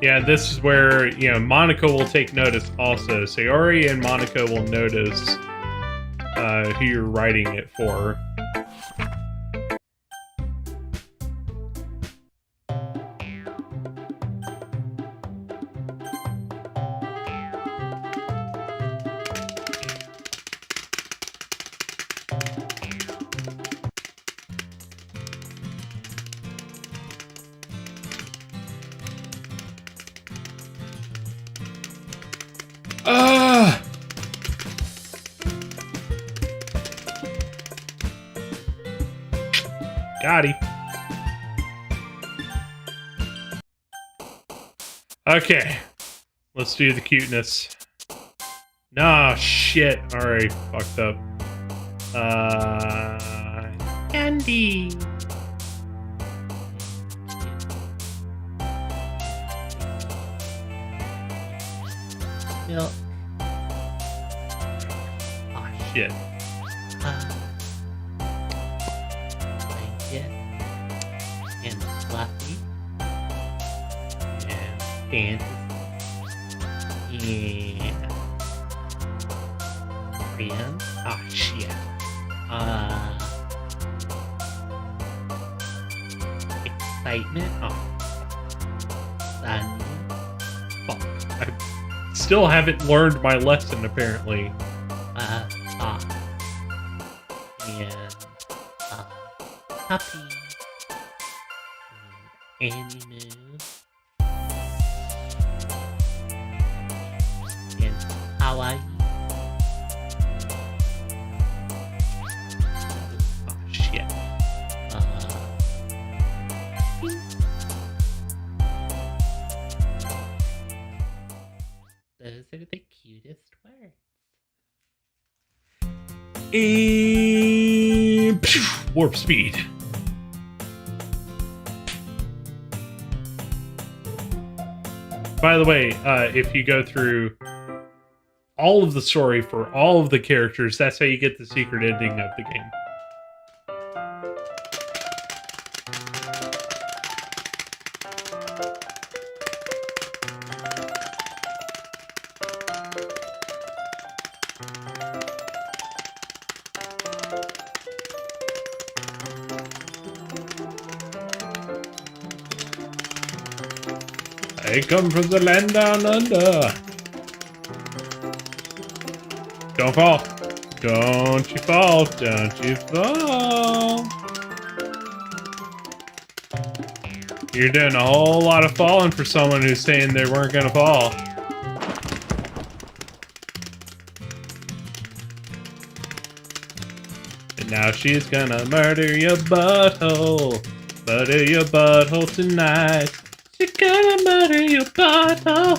Yeah, this is where, you know, Monica will take notice also. Sayori and Monica will notice who you're writing it for. Got him. Okay, let's do the cuteness. Nah, shit. Alright, fucked up. Candy. Milk. Ah, shit. Blanket. And fluffy. And fantasy. And friend. Ah, shit. Excitement. Oh. Sunny. Fuck. I still haven't learned my lesson, apparently. Soft. And, puppy. And animal. And kawaii. Oh, shit. And warp speed. By the way, if you go through all of the story for all of the characters, that's how you get the secret ending of the game. I come from the land down under. Don't fall. Don't you fall. Don't you fall. You're doing a whole lot of falling for someone who's saying they weren't gonna fall. And now she's gonna murder your butthole. Murder your butthole tonight. She's gonna murder your butthole.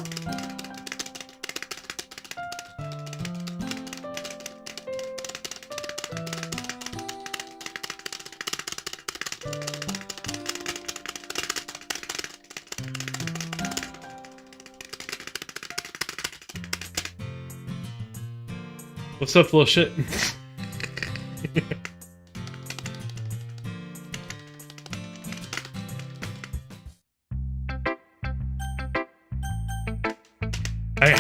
What's up, little shit? Hey,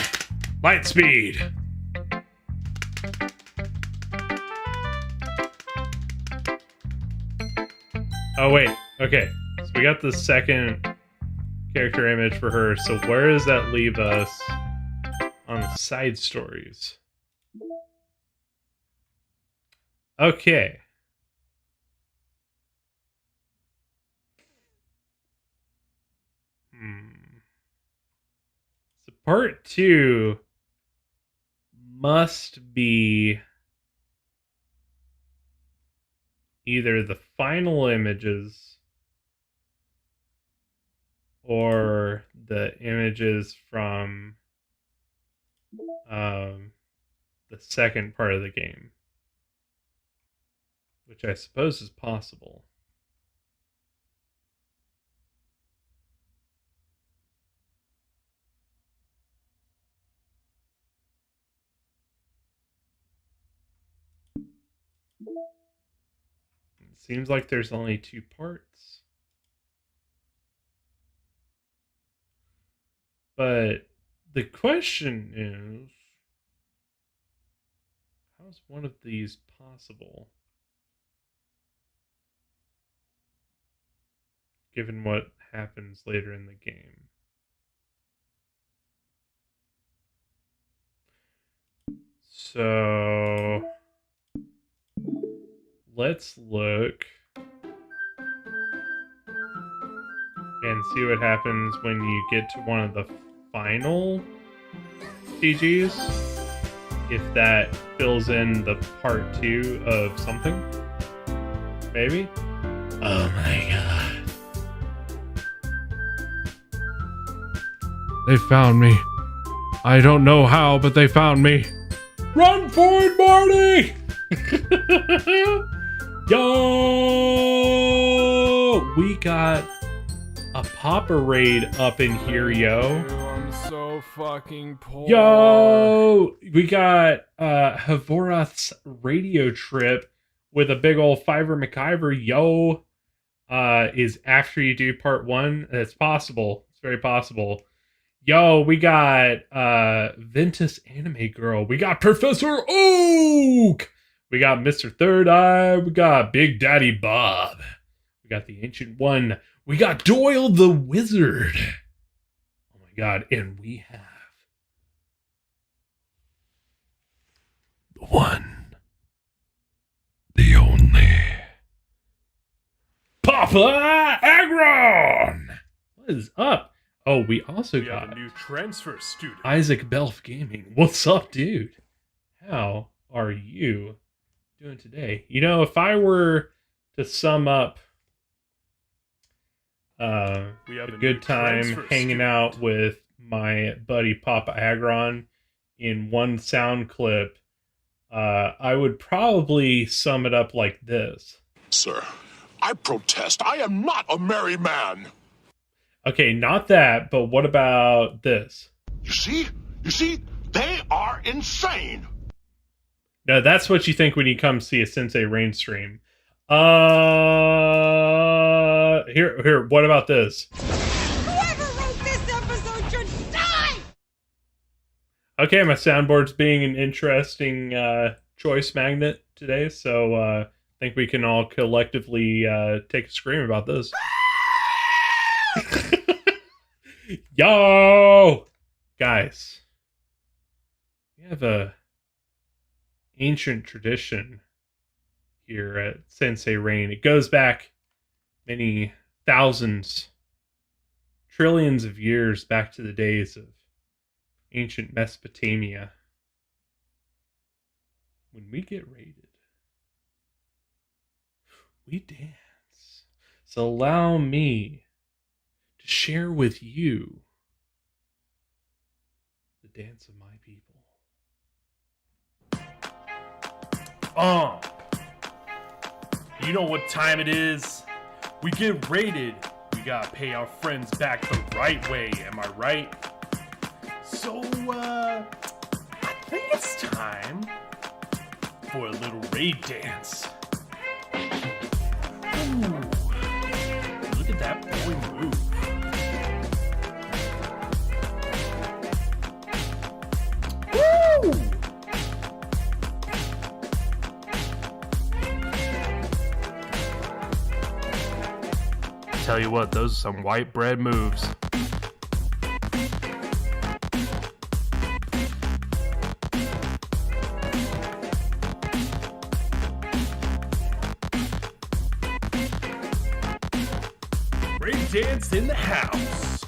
light speed. Oh wait, okay. So we got the second character image for her. So where does that leave us on the side stories? Okay. So part 2 must be either the final images or the images from the second part of the game, which I suppose is possible. It seems like there's only 2 parts. But the question is, how is one of these possible? Given what happens later in the game. So let's look and see what happens when you get to one of the final CGs. If that fills in the part 2 of something. Maybe? Oh my god. They found me. I don't know how, but they found me. Run for it, Marty! Yo! We got a Papa raid up in here, yo. I'm so fucking poor. Yo! We got Havoroth's radio trip with a big old Fiver McIver, yo. Is after you do part 1. It's possible. It's very possible. Yo, we got Ventus Anime Girl. We got Professor Oak. We got Mr. Third Eye. We got Big Daddy Bob. We got the Ancient One. We got Doyle the Wizard. Oh my god. And we have The one. The only. Papa Agron. What is up? Oh, we also We have got a new transfer student. Isaac Belf Gaming. What's up, dude? How are you doing today? You know, if I were to sum up We have a a good new time transfer hanging student. out with my buddy Papa Agron in one sound clip, I would probably sum it up like this. Sir, I protest. I am not a merry man. Okay, not that, but what about this? You see? You see? They are insane. No, that's what you think when you come see a Sensei Rain stream. Here, what about this? Whoever wrote this episode should die! Okay, my soundboard's being an interesting choice magnet today, so I think we can all collectively take a scream about this. Yo! Guys, we have a ancient tradition here at Sensei Rain. It goes back many thousands, trillions of years back to the days of ancient Mesopotamia. When we get raided, we dance. So allow me to share with you the dance of my people. You know what time it is? We get raided. We gotta pay our friends back the right way, am I right? So, I think it's time for a little raid dance. Ooh, look at that boy move. Woo! Tell you what, those are some white bread moves. Raid dance in the house.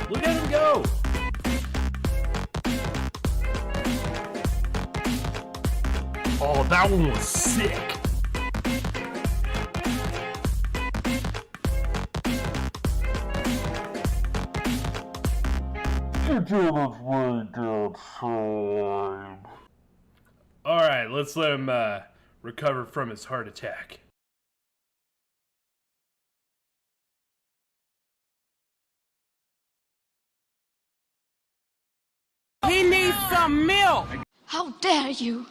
Look at him go. Oh, that one was sick. All right, let's let him recover from his heart attack. He needs some milk! How dare you!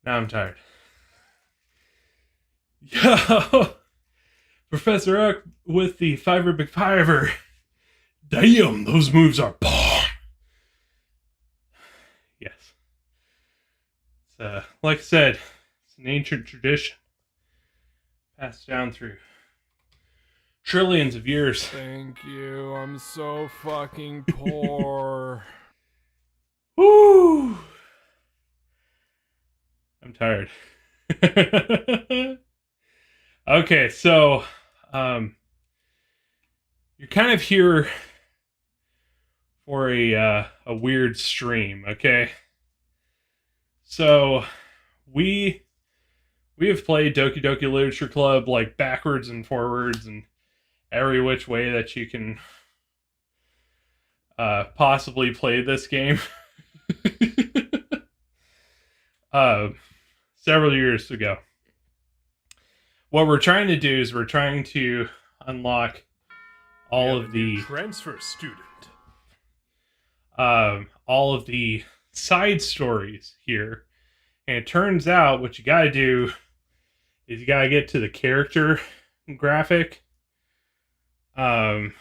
Now I'm tired. Yo! Professor Uck with the Fiver Big Fiver. Damn, those moves are bomb. Yes. It's, like I said, it's an ancient tradition. Passed down through trillions of years. Thank you. I'm so fucking poor. Woo! I'm tired. Okay, so you're kind of here for a weird stream, okay? So we have played Doki Doki Literature Club like backwards and forwards and every which way that you can possibly play this game. Several years ago. What we're trying to do is we're trying to unlock all of the transfer student. all of the side stories here. And it turns out what you gotta do is you gotta get to the character graphic. You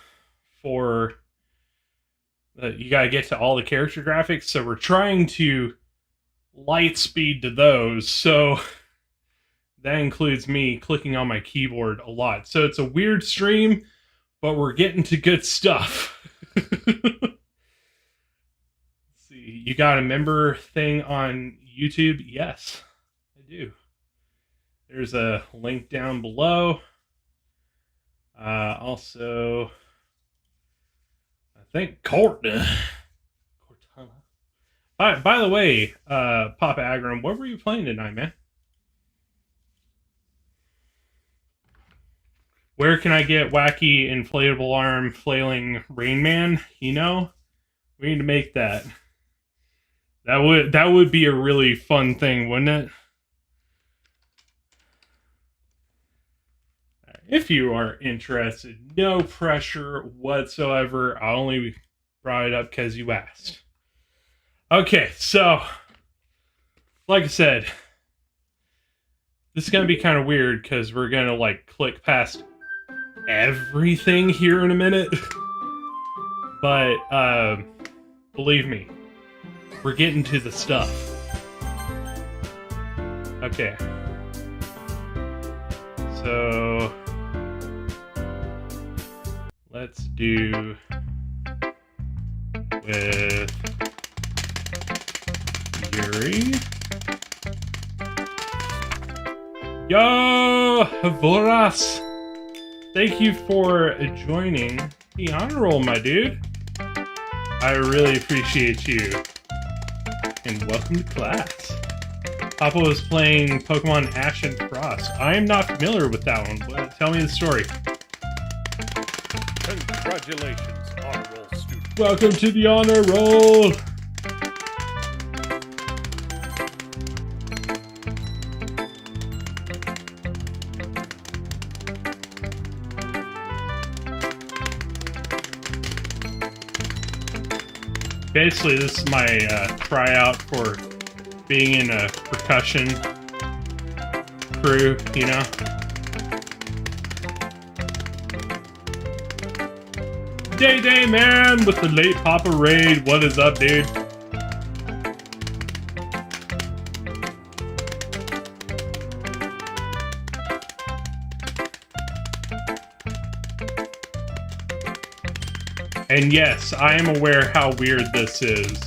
gotta get to all the character graphics. So we're trying to light speed to those. So that includes me clicking on my keyboard a lot. So it's a weird stream, but we're getting to good stuff. Let's see. You got a member thing on YouTube? Yes, I do. There's a link down below. Also, I think Cortana By the way, Papa Agram, what were you playing tonight, man? Where can I get wacky inflatable arm flailing Rain Man? You know, we need to make that. That would be a really fun thing, wouldn't it? If you are interested, no pressure whatsoever. I only brought it up because you asked. Okay, so, like I said, this is going to be kind of weird because we're going to, like, click past everything here in a minute. But, believe me, we're getting to the stuff. Okay. So, let's do with Yuri. Yo, Voras! Thank you for joining the honor roll, my dude. I really appreciate you. And welcome to class. Papa was playing Pokemon Ash and Frost. I am not familiar with that one. Tell me the story. Congratulations, honor roll student. Welcome to the honor roll. Basically, this is my tryout for being in a percussion crew, you know? Day man with the late Papa raid. What is up, dude? And yes, I am aware how weird this is.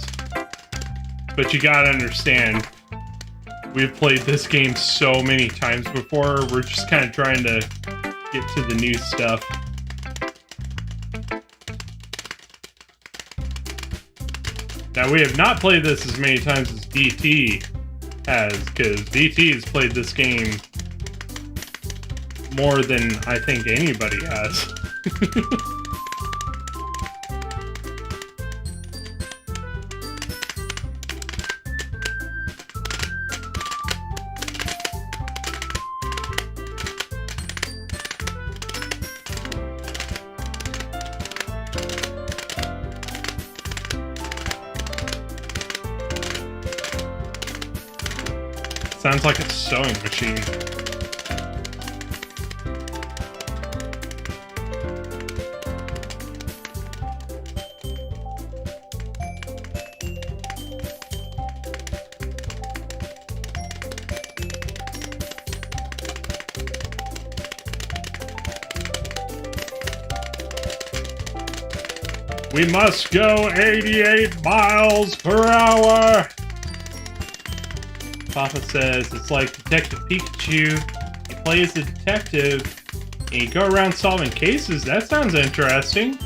But you gotta understand, we've played this game so many times before, we're just kind of trying to get to the new stuff. Now, we have not played this as many times as DT has, because DT has played this game more than I think anybody has. Sounds like a sewing machine. We must go 88 miles per hour! Papa says it's like Detective Pikachu. You play as a detective and you go around solving cases. That sounds interesting.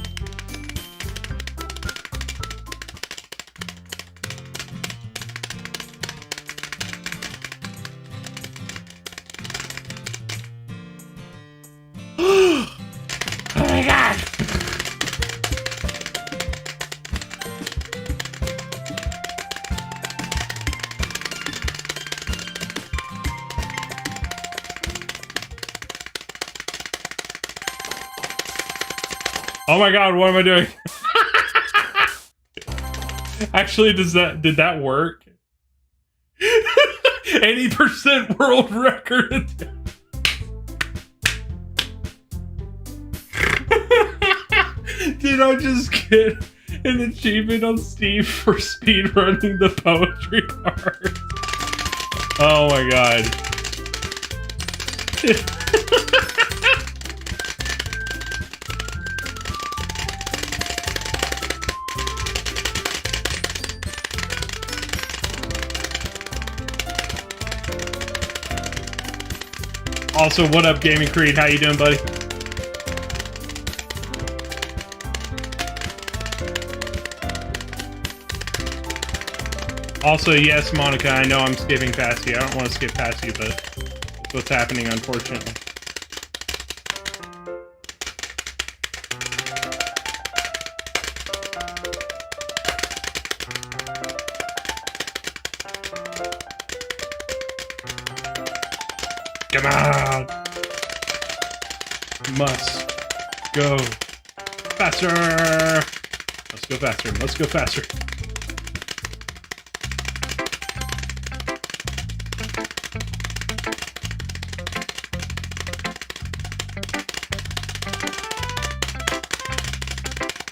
Oh my god! Oh my god, what am I doing? Actually, did that work? 80% world record. Did I just get an achievement on Steam for speedrunning the poetry part? Oh my god. Also, what up, Gaming Creed? How you doing, buddy? Also, yes, Monica, I know I'm skipping past you. I don't want to skip past you, but it's what's happening, unfortunately. Come on! Must go faster! Let's go faster. Let's go faster.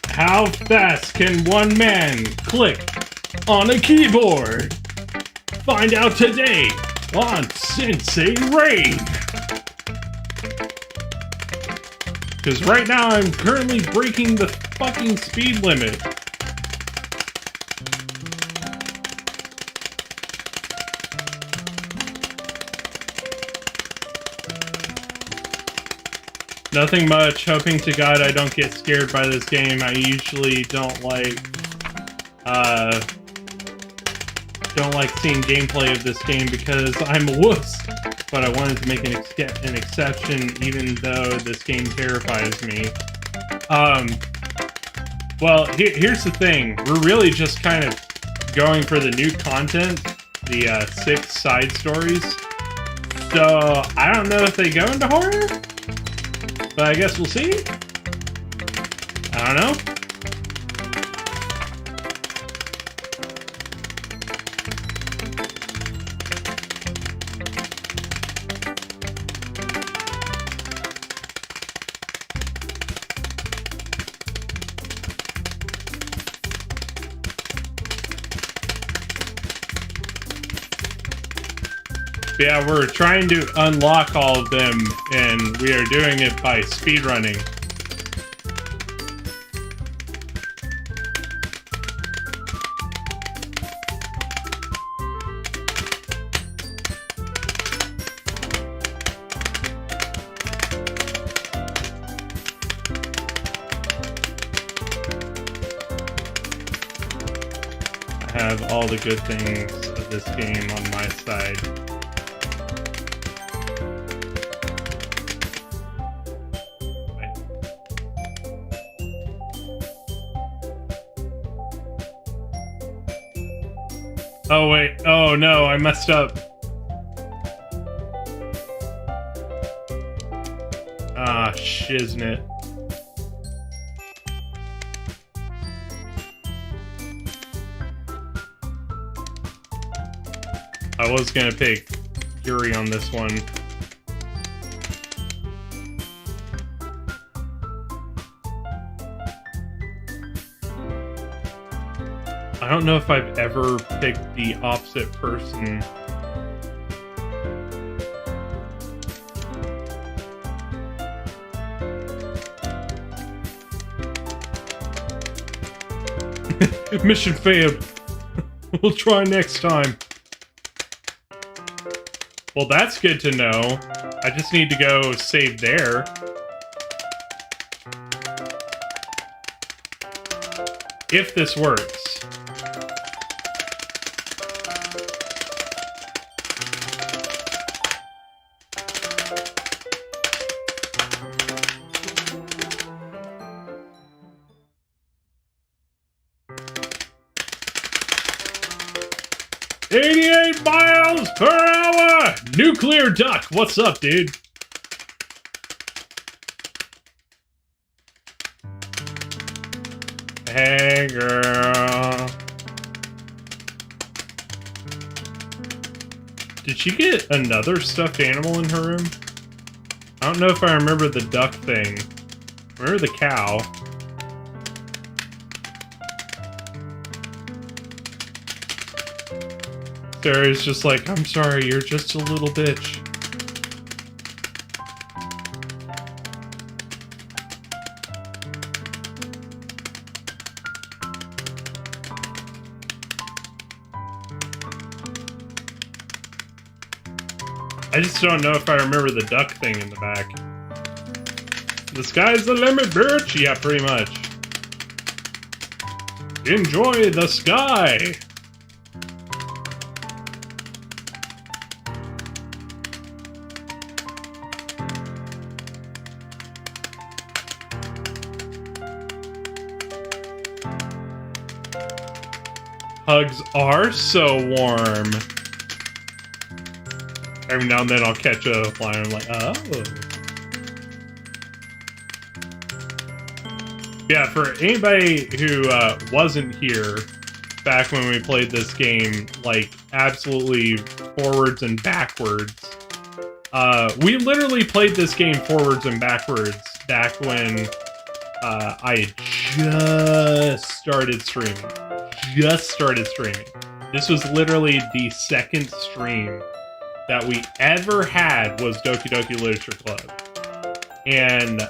How fast can one man click on a keyboard? Find out today on Sensei Rain. Because right now I'm currently breaking the fucking speed limit. Nothing much. Hoping to God I don't get scared by this game. I usually don't like seeing gameplay of this game because I'm a wuss. But I wanted to make an exception, even though this game terrifies me. Well, here's the thing. We're really just kind of going for the new content, the 6 side stories. So I don't know if they go into horror. But I guess we'll see. I don't know. Yeah, we're trying to unlock all of them, and we are doing it by speedrunning. I have all the good things of this game on my side. Oh wait, oh no, I messed up. Ah, shiznit. I was gonna pick Yuri on this one. I don't know if I've ever picked the opposite person. Mission failed. We'll try next time. Well, that's good to know. I just need to go save there. If this works. mph! Nuclear Duck, what's up, dude? Hey, girl. Did she get another stuffed animal in her room? I don't know if I remember the duck thing. I remember the cow. Sarah's just like, I'm sorry, you're just a little bitch. I just don't know if I remember the duck thing in the back. The sky's the limit, bitch! Yeah, pretty much. Enjoy the sky! Hugs are so warm. Every now and then I'll catch a line. I'm like, oh. Yeah, for anybody who wasn't here back when we played this game, like, absolutely forwards and backwards. We literally played this game forwards and backwards back when I just started streaming. This was literally the second stream that we ever had was Doki Doki Literature Club. And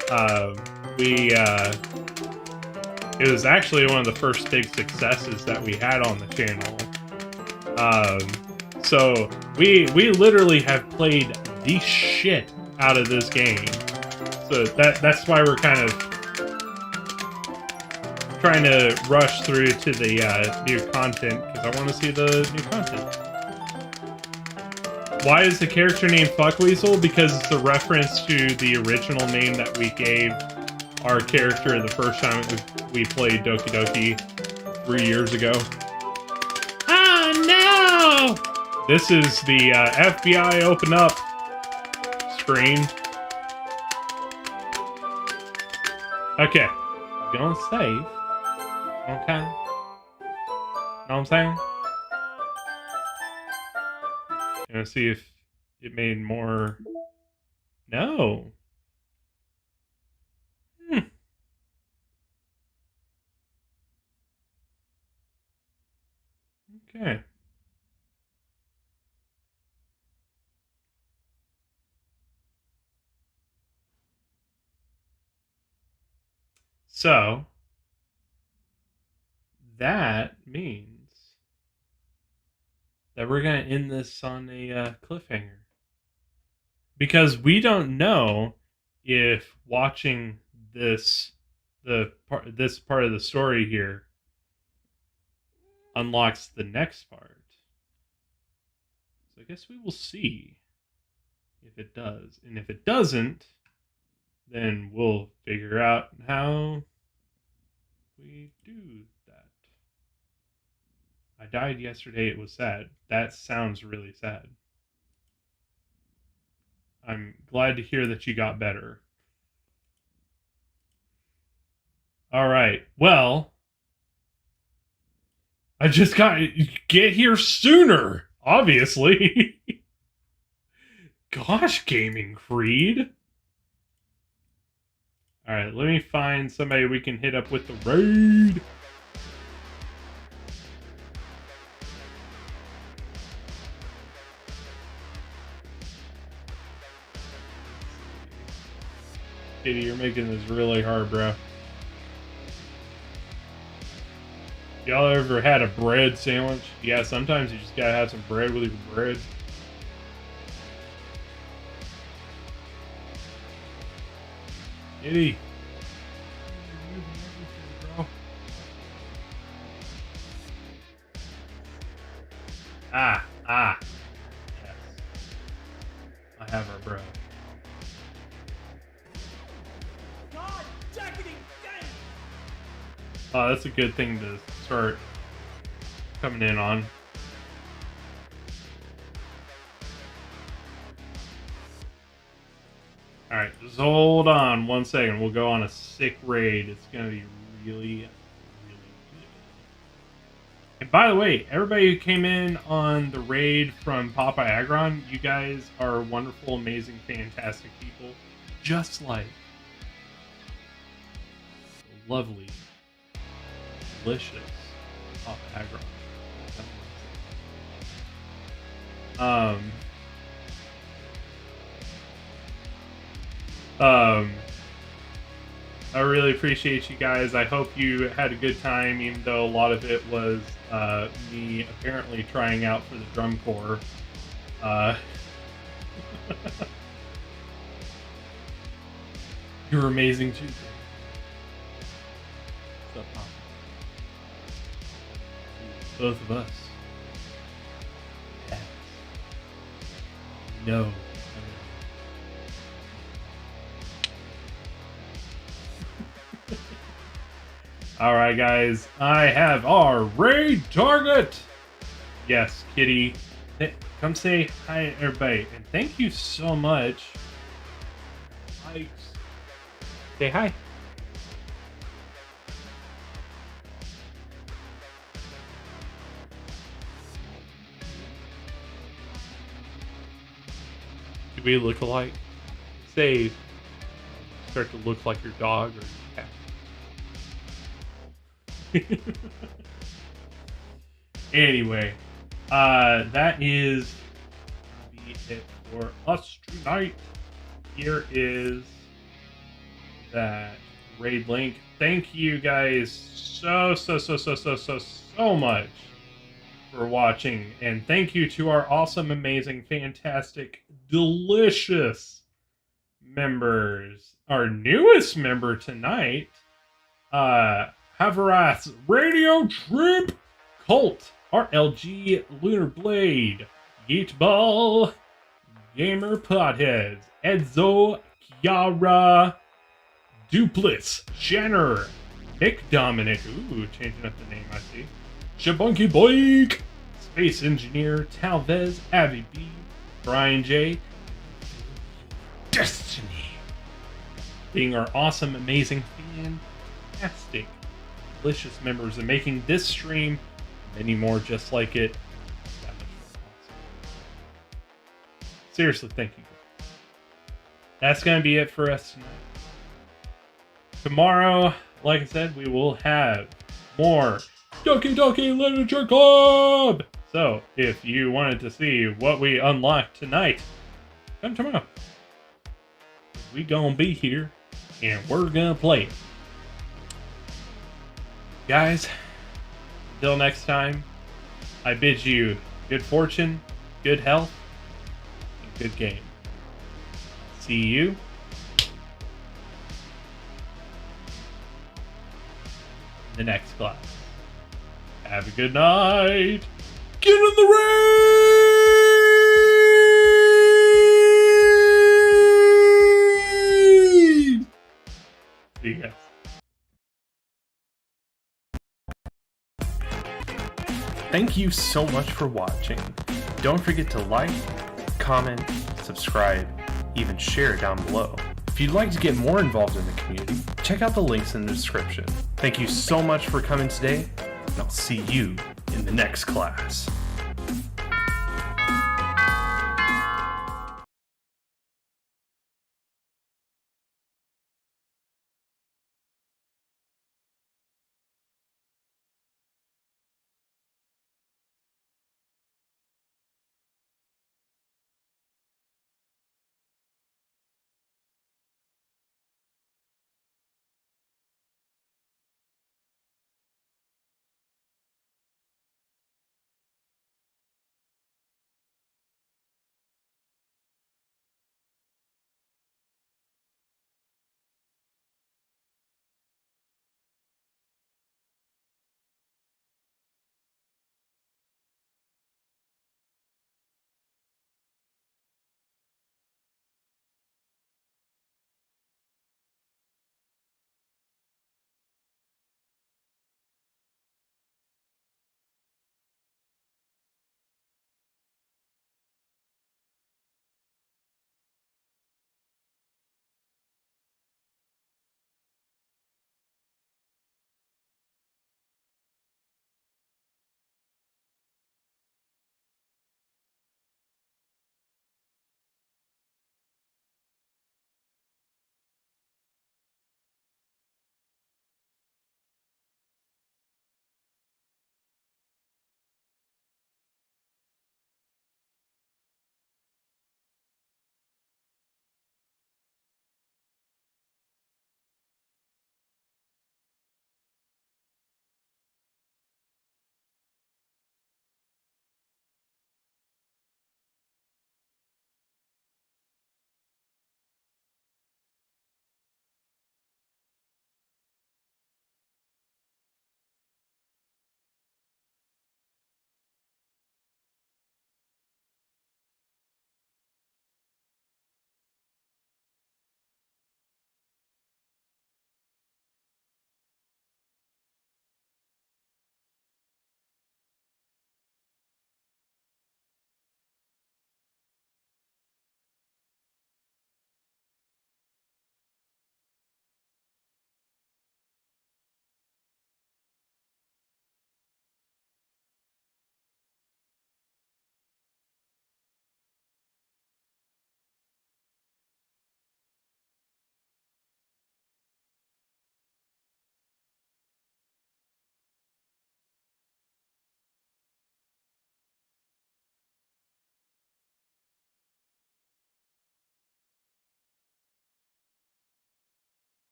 it was actually one of the first big successes that we had on the channel. So we literally have played the shit out of this game. So that's why we're kind of trying to rush through to the new content, because I want to see the new content. Why is the character named Fuckweasel? Because it's a reference to the original name that we gave our character the first time we played Doki Doki 3 years ago. Oh no! This is the FBI open up screen. Okay, feeling safe. Okay. Know what I'm saying? Gonna see if it made more. No. Okay. So that means that we're going to end this on a cliffhanger. Because we don't know if watching this part of the story here unlocks the next part. So I guess we will see if it does. And if it doesn't, then we'll figure out how we do that. I died yesterday. It was sad. That sounds really sad. I'm glad to hear that you got better. All right. Well, I just got to get here sooner, obviously. Gosh, Gaming Creed. All right, let me find somebody we can hit up with the raid. Kitty, you're making this really hard, bro. Y'all ever had a bread sandwich? Yeah, sometimes you just gotta have some bread with your bread. Kitty. Ah. Yes. I have our bro. Oh, that's a good thing to start coming in on. Alright, just hold on 1 second. We'll go on a sick raid. It's going to be really good. And by the way, everybody who came in on the raid from Papa Agron, you guys are wonderful, amazing, fantastic people. Just like the lovely, delicious Papa Agron. I really appreciate you guys. I hope you had a good time, even though a lot of it was me apparently trying out for the drum corps. You're amazing too. What's up, Papa? Both of us. Yes. No. Alright, guys. I have our raid target. Yes, Kitty. Come say hi, everybody. And thank you so much. Likes. Say hi. Do we look alike? Say, start to look like your dog or your cat. Anyway, that is gonna be it for us tonight. Here is that raid link. Thank you guys so much for watching, and thank you to our awesome, amazing, fantastic, delicious members. Our newest member tonight, Havarath's Radio Trip Cult, RLG Lunar Blade, Yeetball, Gamer Potheads, Edzo, Kiara, Duplitz, Shanner, Mick Dominic, ooh, changing up the name, I see, Shabunky Blake, Space Engineer, Talvez, Abby B, Brian J, Destiny, being our awesome, amazing, fantastic, delicious members and making this stream, many more just like it, that much more awesome. Seriously, thank you. That's going to be it for us tonight. Tomorrow, like I said, we will have more Doki Doki Literature Club! So, if you wanted to see what we unlocked tonight, come tomorrow. We gonna be here, and we're gonna play it. Guys, until next time, I bid you good fortune, good health, and good game. See you in the next class. Have a good night. Get in the rain! See you guys. Thank you so much for watching. Don't forget to like, comment, subscribe, even share it down below. If you'd like to get more involved in the community, check out the links in the description. Thank you so much for coming today, and I'll see you in the next class.